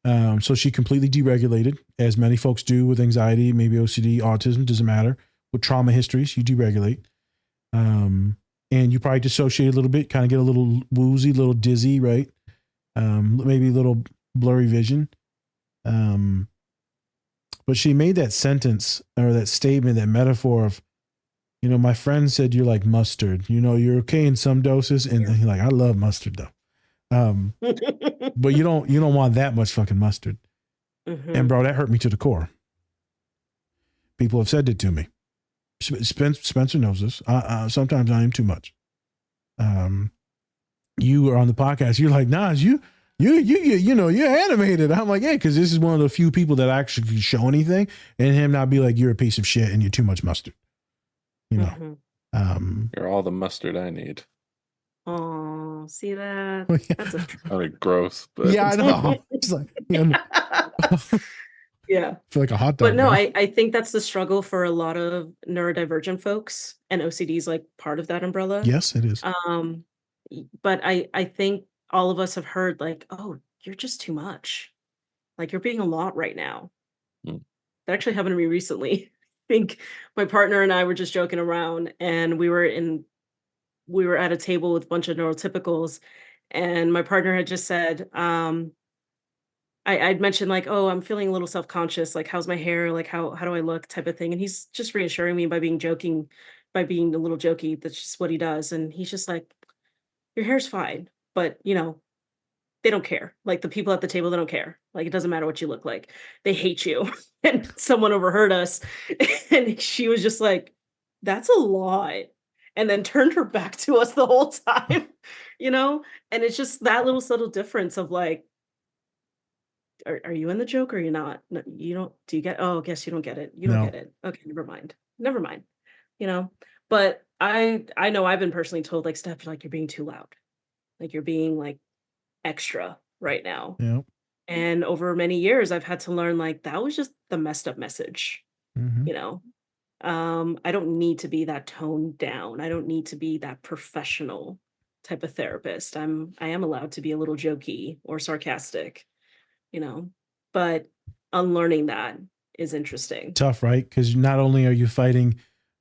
So she completely deregulated, as many folks do with anxiety, maybe OCD, autism, doesn't matter. With trauma histories, you deregulate. And you probably dissociate a little bit, kind of get a little woozy, a little dizzy, right? Maybe a little blurry vision. But she made that sentence or that statement, that metaphor of, my friend said you're like mustard. You're okay in some doses, and he's like, I love mustard though. But you don't want that much fucking mustard. Mhm. And bro, that hurt me to the core. People have said it to me. Spencer knows this. Sometimes I am too much. You were on the podcast. You're like, Nas, you're animated. I'm like, yeah, because this is one of the few people that actually can show anything, and him not be like, you're a piece of shit and you're too much mustard. Mhm. You're all the mustard I need. Oh, see that? Well, yeah. That's a I mean, gross, but Yeah, I know. It's like, yeah. I feel like a hot dog. But no, now. I think that's the struggle for a lot of neurodivergent folks, and OCD is like part of that umbrella. Yes, it is. But I think all of us have heard like, oh, you're just too much. Like you're being a lot right now. Mm. That actually happened to me recently. I think my partner and I were just joking around, and we were at a table with a bunch of neurotypicals, and my partner had just said, I'd mentioned like, "Oh, I'm feeling a little self-conscious, like, how's my hair? Like, how do I look?" type of thing, and he's just reassuring me by being a little jokey. That's just what he does, and he's just like, "Your hair's fine, but, they don't care. Like, the people at the table, they don't care. Like, it doesn't matter what you look like. They hate you." And someone overheard us, and she was just like, "That's a lot," and then turned her back to us the whole time, you know? And it's just that little subtle difference of like, are you in the joke or are you not? No, you don't do you get oh, I guess you don't get it. You don't No. get it. Okay, never mind. Never mind. You know? But I know I've been personally told like, "Steph, like you're being too loud. Like you're being like extra right now." Yeah. And over many years I've had to learn like that was just the messed up message, Mm-hmm. you know? I don't need to be that toned down. I don't need to be that professional type of therapist. I am allowed to be a little jokey or sarcastic, you know, but unlearning that is interesting. Tough, right? Because not only are you fighting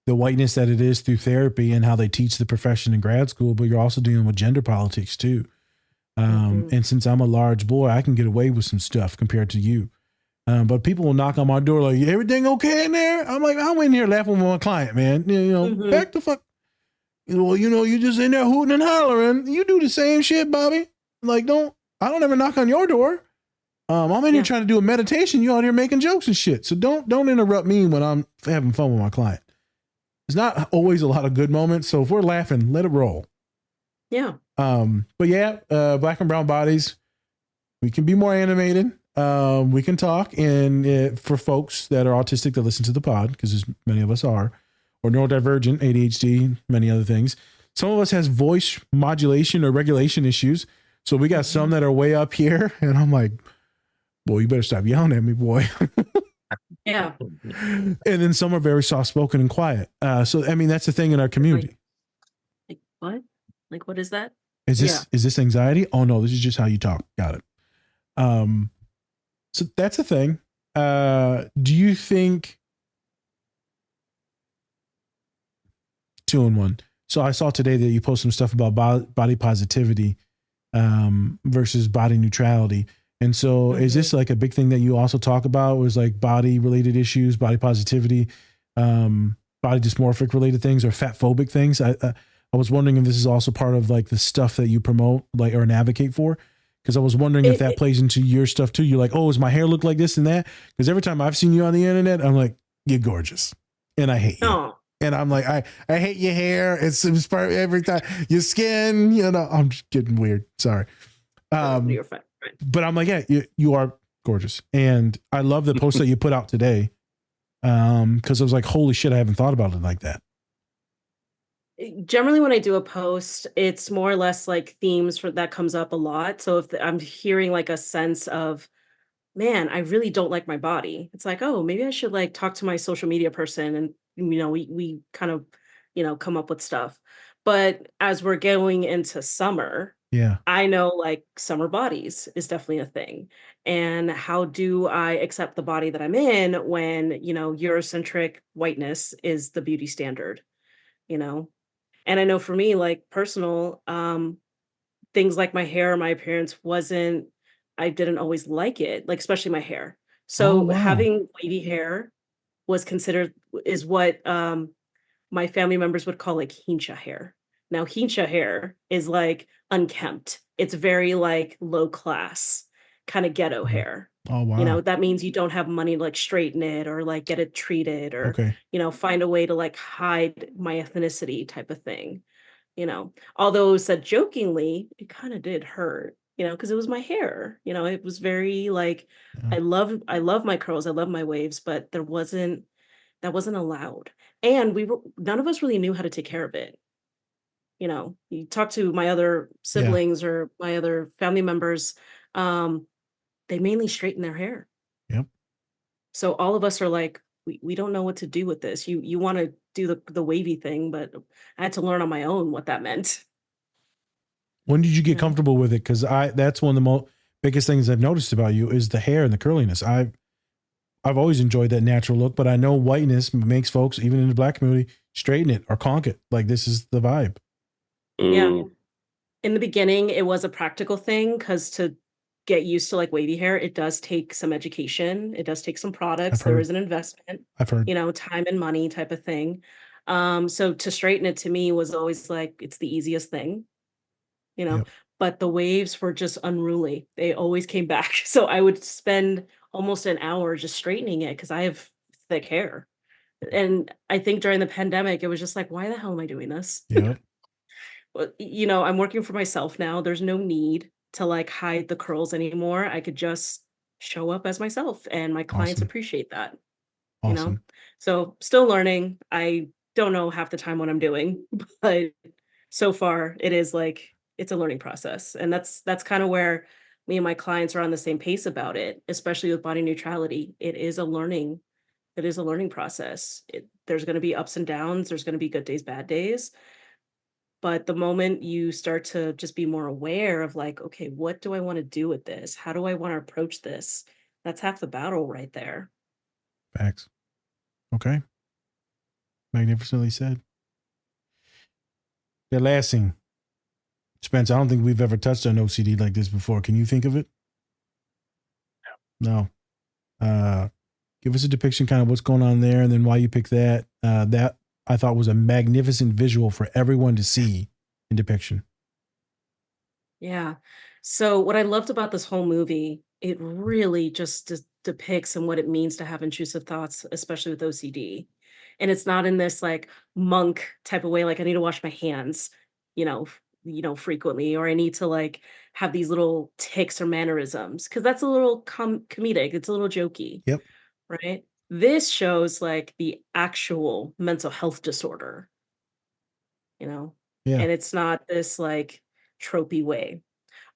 the whiteness that it is through therapy and how they teach the profession in grad school, but you're also dealing with gender politics too. And since I'm a large boy, I can get away with some stuff compared to you. But people will knock on my door like, everything okay in there? I'm like, I'm in here laughing with my client, man. Back the fuck. Well, you just in there hooting and hollering. You do the same shit, Bobby. Like, I don't ever knock on your door. I'm in here trying to do a meditation. You out here making jokes and shit. So don't interrupt me when I'm having fun with my client. There's not always a lot of good moments. So if we're laughing, let it roll. Yeah. But yeah, black and brown bodies, we can be more animated. We can talk, and for folks that are autistic that listen to the pod, because as many of us are, or neurodivergent, ADHD, many other things. Some of us has voice modulation or regulation issues. So we got some that are way up here, and I'm like, boy, you better stop yelling at me, boy. Yeah. And then some are very soft spoken and quiet. So I mean, that's the thing in our community. Like what? Like what is that? Is this anxiety? Oh no, this is just how you talk. Got it. So that's the thing. Do you think 2-in-1? So I saw today that you post some stuff about body positivity versus body neutrality. And so is this like a big thing that you also talk about, was like body related issues, body positivity, body dysmorphic related things, or fat phobic things? I was wondering if this is also part of like the stuff that you promote, like, or advocate for. Because I was wondering if that plays into your stuff too. You're like, oh, does my hair look like this and that? Because every time I've seen you on the internet, I'm like, you're gorgeous, and I hate you. Oh, And I'm like, I hate your hair. It's every time your skin. You know, I'm just getting weird. Sorry. you're fine. But I'm like, yeah, you are gorgeous, and I love the post that you put out today. Because I was like, holy shit, I haven't thought about it like that. Generally, when I do a post, it's more or less like themes for that comes up a lot. So if I'm hearing like a sense of, man, I really don't like my body, it's like, oh, maybe I should like talk to my social media person, and we kind of come up with stuff. But as we're going into summer, Yeah. I know like summer bodies is definitely a thing. And how do I accept the body that I'm in when, Eurocentric whiteness is the beauty standard, you know? And I know for me, like personal, things like my hair or my appearance wasn't, I didn't always like it, like especially my hair. Oh So wow. having wavy hair was considered is what my family members would call like hincha hair. Now, hincha hair is like unkempt. It's very like low class, kind of ghetto Mhm. hair. Oh wow. That means you don't have money to like straighten it or like get it treated or, Okay. find a way to like hide my ethnicity type of thing. Although said jokingly, it kind of did hurt, because it was my hair. It was very like Yeah. I love my curls, I love my waves, but that wasn't allowed. And none of us really knew how to take care of it. You talk to my other Yeah. siblings or my other family members, um, they mainly straighten their hair. Yep. So all of us are like, we don't know what to do with this. You want to do the wavy thing, but I had to learn on my own what that meant. When did you get Yeah. comfortable with it? Because that's one of the biggest things I've noticed about you is the hair and the curliness. I've always enjoyed that natural look, but I know whiteness makes folks, even in the black community, straighten it or conk it. Like this is the vibe. Yeah. Ooh. In the beginning, it was a practical thing because to get used to like wavy hair, it does take some education. It does take some I've products. There heard. is an investment, I've heard. time and money type of thing. So to straighten it to me was always like it's the easiest thing, you know. Yep. But the waves were just unruly. They always came back. So I would spend almost an hour just straightening it because I have thick hair. And I think during the pandemic, it was just like, why the hell am I doing this? Yep. I'm working for myself now. There's no need to like hide the curls anymore. I could just show up as myself and my clients Awesome. appreciate that, you know? Awesome. So still learning. I don't know half the time what I'm doing, but so far it is like it's a learning process. And that's kind of where me and my clients are on the same pace about it, especially with body neutrality. It is a learning process. There's going to be ups and downs, there's going to be good days, bad days, but the moment you start to just be more aware of like, okay, what do I want to do with this? How do I want to approach this? That's half the battle right there. Facts. Okay. Magnificently said. The last thing, Spence, I don't think we've ever touched on OCD like this before. Can you think of it? No. Give us a depiction, kind of what's going on there, and then why you picked that. That I thought was a magnificent visual for everyone to see in depiction. Yeah. So what I loved about this whole movie, it really just depicts and what it means to have intrusive thoughts, especially with OCD. And it's not in this like monk type of way, like I need to wash my hands, frequently, or I need to like have these little ticks or mannerisms, because that's a little comedic, it's a little jokey, Yep. right? This shows like the actual mental health disorder, you know, Yeah. and it's not this like tropey way.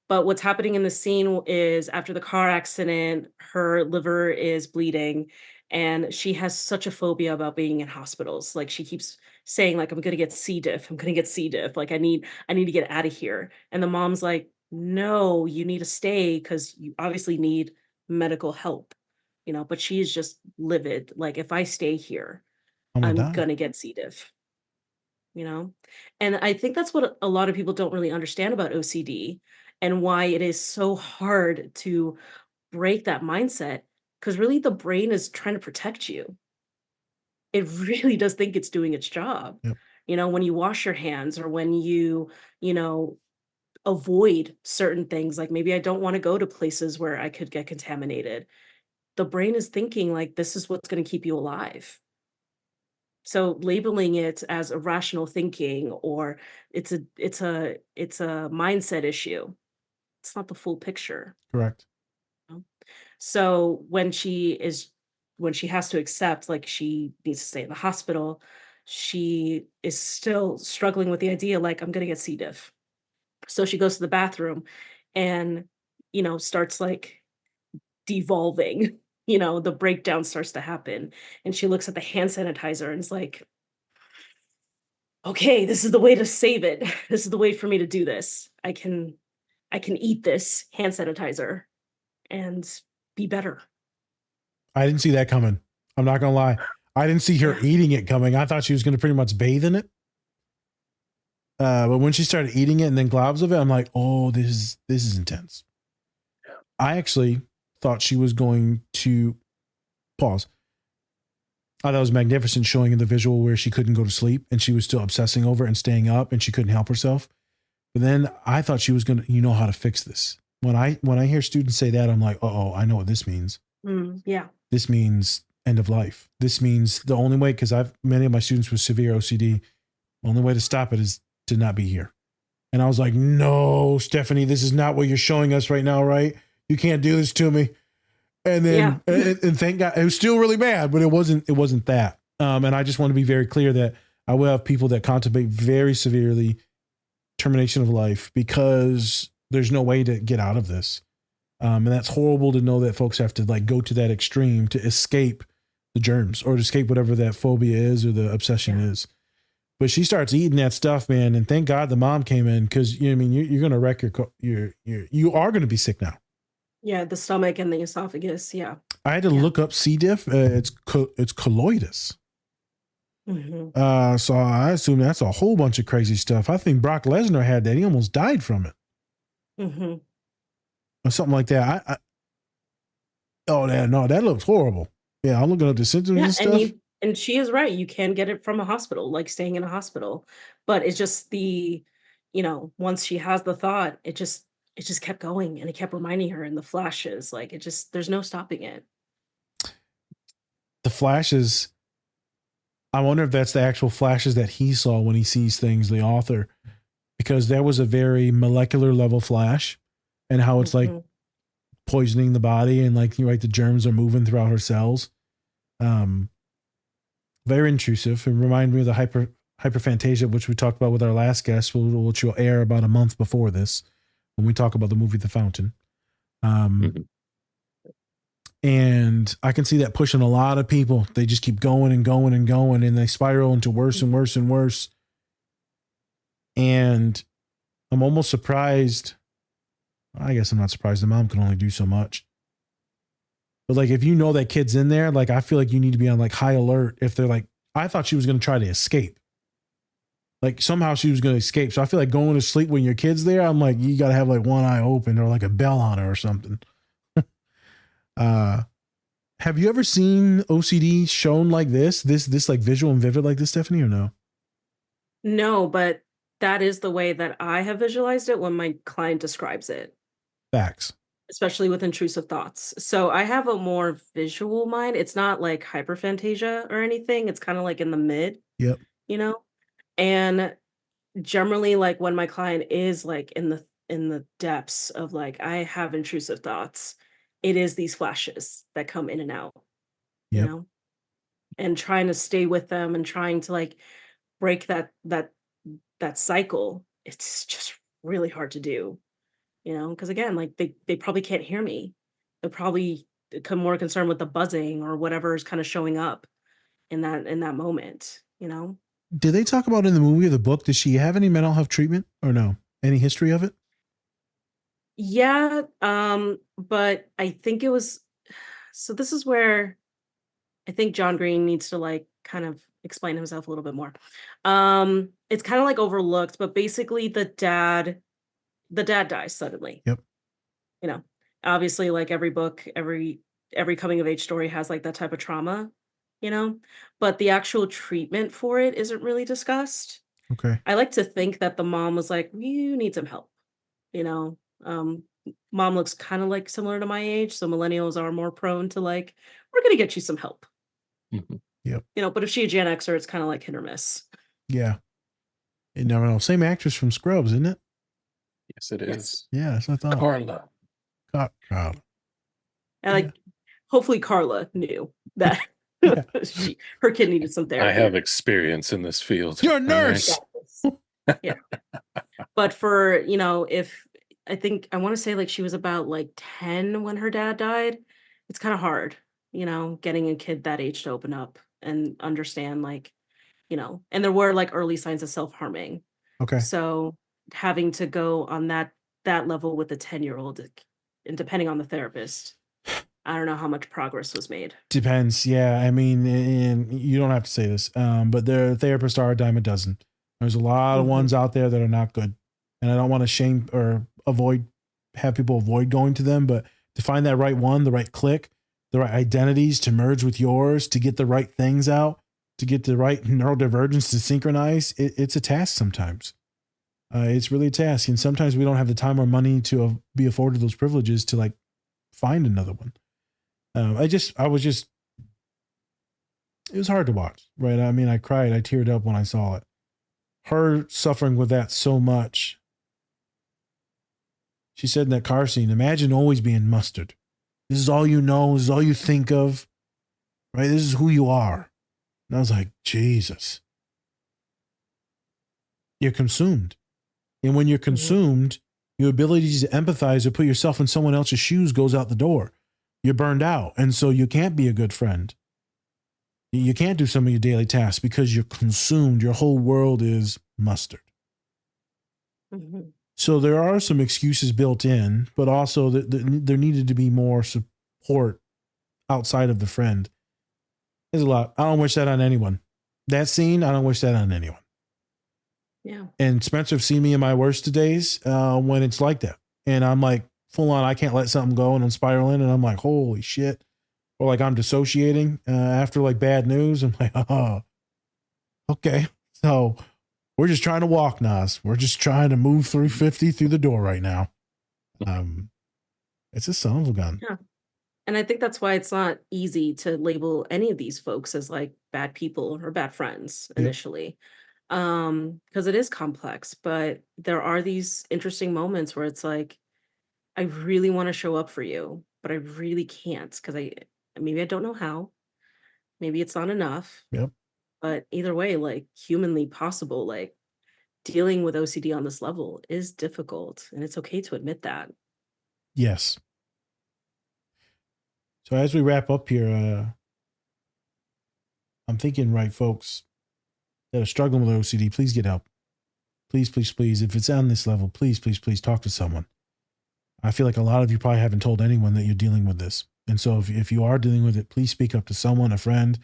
But what's happening in the scene is after the car accident, her liver is bleeding and she has such a phobia about being in hospitals. Like she keeps saying like I'm going to get C diff. I'm going to get C diff. Like I need to get out of here. And the mom's like, "No, you need to stay cuz you obviously need medical help." But she's just livid. Like if I stay here, I'm gonna I'm die. going to get C diff, you know? And I think that's what a lot of people don't really understand about OCD and why it is so hard to break that mindset because really the brain is trying to protect you. It really does think it's doing its job, Yep. when you wash your hands, or when you know, avoid certain things, like maybe I don't want to go to places where I could get contaminated. The brain is thinking like this is what's going to keep you alive. So labeling it as irrational thinking, or it's a mindset issue. It's not the full picture. Correct. So when she has to accept, like, she needs to stay in the hospital, she is still struggling with the idea, like, I'm gonna get C. diff. So she goes to the bathroom and, starts, like, devolving. The breakdown starts to happen. And she looks at the hand sanitizer and is like, okay, this is the way to save it. This is the way for me to do this. I can eat this hand sanitizer and be better. I didn't see that coming. I'm not gonna lie. I didn't see her Yeah. eating it coming. I thought she was gonna pretty much bathe in it. But when she started eating it and then globs of it, I'm like, oh, this is intense. I actually thought she was going to pause. I thought it was magnificent, showing in the visual where she couldn't go to sleep and she was still obsessing over it and staying up and she couldn't help herself. But then I thought she was gonna, how to fix this. When I hear students say that, I'm like, oh, I know what this means. Yeah. This means end of life. This means the only way, because many of my students with severe OCD, the only way to stop it is to not be here. And I was like, no, Stephanie, this is not what you're showing us right now, right? You can't do this to me. And then, and thank God, it was still really bad, but it wasn't that. And I just want to be very clear that I will have people that contemplate very severely termination of life because there's no way to get out of this. And that's horrible to know that folks have to like go to that extreme to escape the germs or to escape whatever that phobia is or the obsession is. But she starts eating that stuff, man. And thank God the mom came in, because you're going to wreck you are going to be sick now. Yeah, the stomach and the esophagus. Yeah. I had to look up C. diff. It's colloides. Mm-hmm. So I assume that's a whole bunch of crazy stuff. I think Brock Lesnar had that. He almost died from it. Mm-hmm. Or something like that. That looks horrible. Yeah, I'm looking up the symptoms and stuff. And she is right. You can get it from a hospital, like staying in a hospital. But it's just once she has the thought, it just kept going, and it kept reminding her in the flashes. Like there's no stopping it. The flashes, I wonder if that's the actual flashes that he saw when he sees things, the author, because that was a very molecular level flash, and how it's like poisoning the body, and like the germs are moving throughout her cells. Very intrusive. It reminded me of the hyperphantasia, which we talked about with our last guest, which will air about a month before this when we talk about the movie The Fountain. And I can see that pushing a lot of people. They just keep going and going and going, and they spiral into worse and worse and worse. And I'm almost surprised. I guess I'm not surprised. The mom can only do so much. But like, if you know that kid's in there, like, I feel like you need to be on like high alert. If they're like, I thought she was going to try to escape. Like somehow she was going to escape. So I feel like going to sleep when your kid's there, I'm like, you got to have like one eye open or like a bell on her or something. Have you ever seen OCD shown like this like visual and vivid like this, Stephanie, or no? No, but that is the way that I have visualized it when my client describes it. Facts. Especially with intrusive thoughts. So I have a more visual mind. It's not like hyperphantasia or anything. It's kind of like in the mid, Yep. And generally, like when my client is like in the depths of like, I have intrusive thoughts, it is these flashes that come in and out, Yep. and trying to stay with them and trying to like break that cycle. It's just really hard to do. Because again, like they probably can't hear me. They're probably more concerned with the buzzing or whatever is kind of showing up in that moment. Did they talk about in the movie or the book? Did she have any mental health treatment or no? Any history of it? Yeah, but I think it was. So this is where I think John Green needs to like kind of explain himself a little bit more. It's kind of like overlooked, but basically the dad dies suddenly. Yep. Obviously, like every book, every coming of age story has like that type of trauma. but the actual treatment for it isn't really discussed. Okay. I like to think that the mom was like, "You need some help," you know? Mom looks kinda, like, similar to my age, so millennials are more prone to, like, "We're gonna get you some help." Mhm. Yep. But if she a Gen Xer, it's kinda like hit or miss. Yeah. You never know. Same actress from Scrubs, isn't it? Yes, it Yes. is. Yeah, that's what I thought. Carla. Carl. And, Yeah. like, hopefully Carla knew that Yeah. her kid needed some I therapy. have experience in this field. You're a all right? nurse. Yes. Yeah. But for, if I think I wanna say, like, she was about, like, 10 when her dad died, it's kinda hard, getting a kid that age to open up and understand, like, and there were, like, early signs of self-harming. Okay. So, having to go on that level with a 10-year-old, and depending on the therapist, I don't know how much progress was made. Depends. Yeah. I mean, and you don't have to say this, but their therapists are a dime a dozen. There's a lot of Mhm. ones out there that are not good. And I don't want to shame or have people avoid going to them, but to find that right one, the right click, the right identities to merge with yours, to get the right things out, to get the right neurodivergence to synchronize, it's a task sometimes. It's really a task. And sometimes we don't have the time or money to be afforded those privileges to like find another one. It was hard to watch, right? I mean, I cried, I teared up when I saw it. Her suffering with that so much. She said in that car scene, imagine always being mustard. This is all you know, this is all you think of, right? This is who you are. And I was like, Jesus. You're consumed. And when you're Mhm. consumed, your ability to empathize or put yourself in someone else's shoes goes out the door. You're burned out. And so you can't be a good friend. You can't do some of your daily tasks because you're consumed. Your whole world is mustard. Mhm. So there are some excuses built in, but also there needed to be more support outside of the friend. There's a lot. I don't wish that on anyone. That scene, I don't wish that on anyone. Yeah. And Spencer have seen me in my worst days when it's like that. And I'm like, full on, I can't let something go and I'm spiraling. And I'm like, holy shit. Or like I'm dissociating after like bad news. I'm like, oh, okay. So we're just trying to walk, Nas. We're just trying to move through 50 through the door right now. It's a son of a gun. Yeah. And I think that's why it's not easy to label any of these folks as like bad people or bad friends Yep. initially. Because it is complex, but there are these interesting moments where it's like, I really want to show up for you, but I really can't because maybe I don't know how, maybe it's not enough, Yep. but either way, like humanly possible, like dealing with OCD on this level is difficult, and it's okay to admit that. Yes. So as we wrap up here, I'm thinking, right, folks that are struggling with OCD, please get help. Please, please, please. If it's on this level, please, please, please talk to someone. I feel like a lot of you probably haven't told anyone that you're dealing with this. And so if you are dealing with it, please speak up to someone, a friend.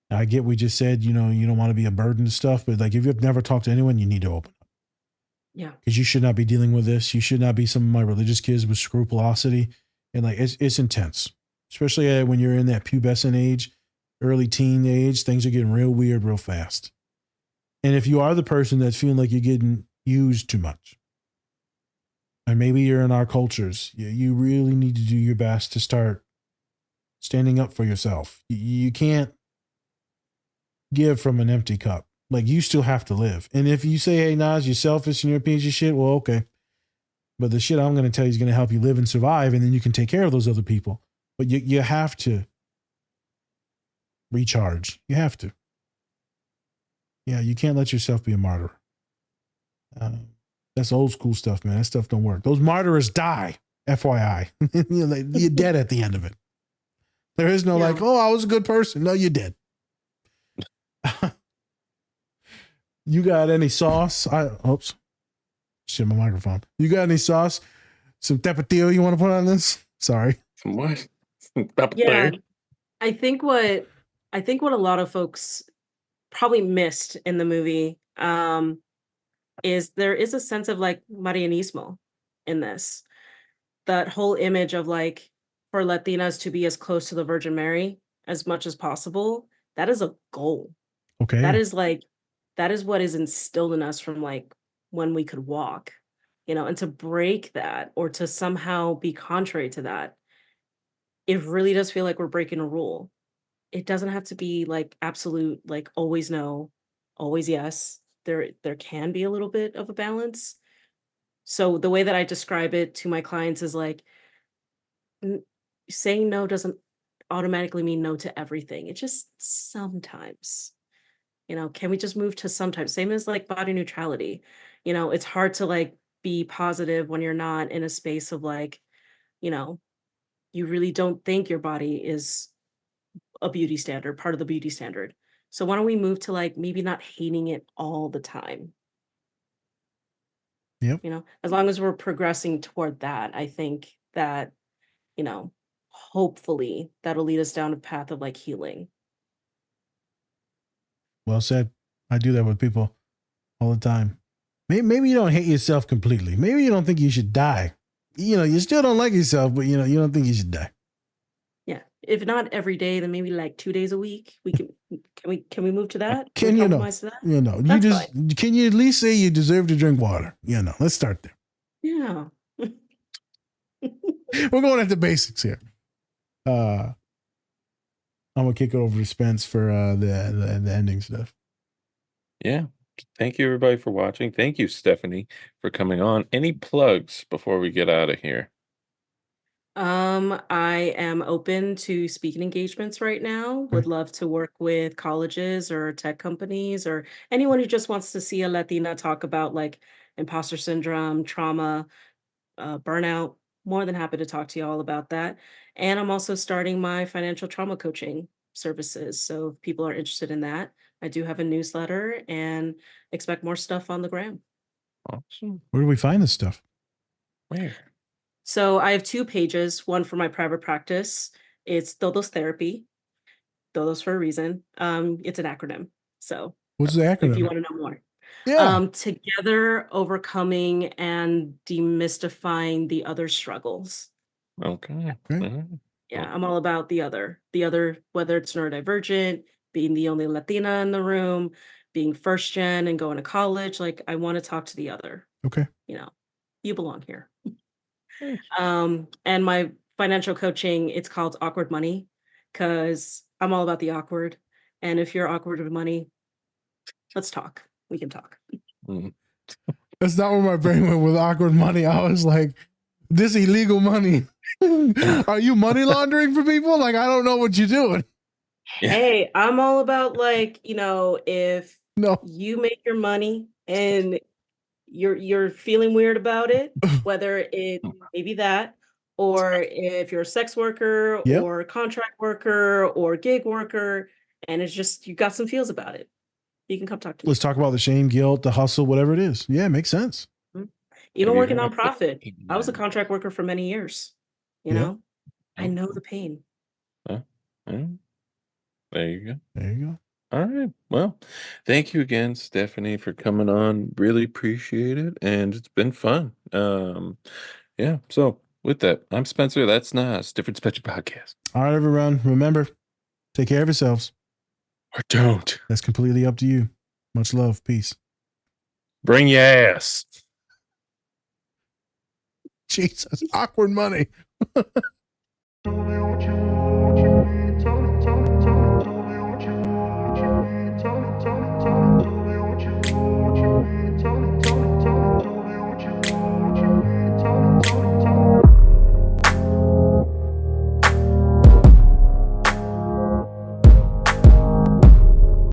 I get we just said, you don't want to be a burden to stuff, but like if you've never talked to anyone, you need to open up. Yeah. Because you should not be dealing with this. You should not be some of my religious kids with scrupulosity. And like it's intense. Especially when you're in that pubescent age, early teen age, things are getting real weird real fast. And if you are the person that's feeling like you're getting used too much, and maybe you're in our cultures, you really need to do your best to start standing up for yourself. You can't give from an empty cup. Like you still have to live. And if you say, hey, Nas, you're selfish and you're a piece of shit, well, okay. But the shit I'm going to tell you is going to help you live and survive, and then you can take care of those other people. But you have to recharge. You have to. Yeah, you can't let yourself be a martyr. That's old school stuff, man. That stuff don't work. Those martyrs die, FYI. You're dead at the end of it. There is no like, oh, I was a good person. No, you're dead. You got any sauce? Oops. Shit, my microphone. You got any sauce? Some tapatio you want to put on this? Sorry. Some what? Yeah. I think what a lot of folks probably missed in the movie is there is a sense of like Marianismo in this. That whole image of like for Latinas to be as close to the Virgin Mary as much as possible that is a goal. Okay. That is what is instilled in us from like when we could walk, and to break that or to somehow be contrary to that, it really does feel like we're breaking a rule. It doesn't have to be like absolute, like always no, always yes. There can be a little bit of a balance. So the way that I describe it to my clients is like n- saying no doesn't automatically mean no to everything. It just sometimes. Can we just move to sometimes? Same as like body neutrality. It's hard to like be positive when you're not in a space of like, you know, you really don't think your body is a beauty standard, part of the beauty standard. So why don't we move to like maybe not hating it all the time? Yep. As long as we're progressing toward that, I think that, hopefully that'll lead us down a path of like healing. Well said. I do that with people all the time. Maybe you don't hate yourself completely. Maybe you don't think you should die. You still don't like yourself, but you don't think you should die. Yeah. If not every day, then maybe like 2 days a week. Can we move to that? Can we you know? compromise to that? You just fine. can you at least say you deserve to drink water? Let's start there. Yeah. We're going at the basics here. I'm gonna kick it over to Spence for the ending stuff. Yeah. Thank you, everybody, for watching. Thank you, Stephanie, for coming on. Any plugs before we get out of here? I am open to speaking engagements right now. Okay. Would love to work with colleges or tech companies or anyone who just wants to see a Latina talk about like imposter syndrome, trauma, burnout. More than happy to talk to you all about that. And I'm also starting my financial trauma coaching services. So if people are interested in that, I do have a newsletter and expect more stuff on the gram. Awesome. Where do we find this stuff? Where? So I have 2 pages, one for my private practice. It's Todos Therapy. Todos for a reason. It's an acronym. So What's the if you acronym? want to know more. Yeah. Together overcoming and demystifying the other struggles. Okay. Yeah, I'm all about the other, whether it's neurodivergent, being the only Latina in the room, being first gen and going to college. Like I want to talk to the other. Okay. You belong here. Nice. And my financial coaching, it's called Awkward Money because I'm all about the awkward. And if you're awkward with money, let's talk. We can talk. Mm. That's not where my brain went with awkward money. I was like, this illegal money. Are you money laundering for people? Like, I don't know what you're doing. Hey, I'm all about like, if you make your money and you're feeling weird about it, whether it maybe that, or if you're a sex worker or a contract worker or gig worker, and it's just you got some feels about it, you can come talk to me. Let's talk about the shame, guilt, the hustle, whatever it is. Yeah, it makes sense. Even working nonprofit, I was a contract worker for many years. I know the pain. There you go. There you go. All right. Well, thank you again, Stephanie, for coming on. Really appreciate it. And it's been fun. Yeah. So with that, I'm Spencer. That's Nas, Different Spectrum Podcast. All right, everyone. Remember, take care of yourselves. Or don't. That's completely up to you. Much love. Peace. Bring your ass. Jesus, awkward money.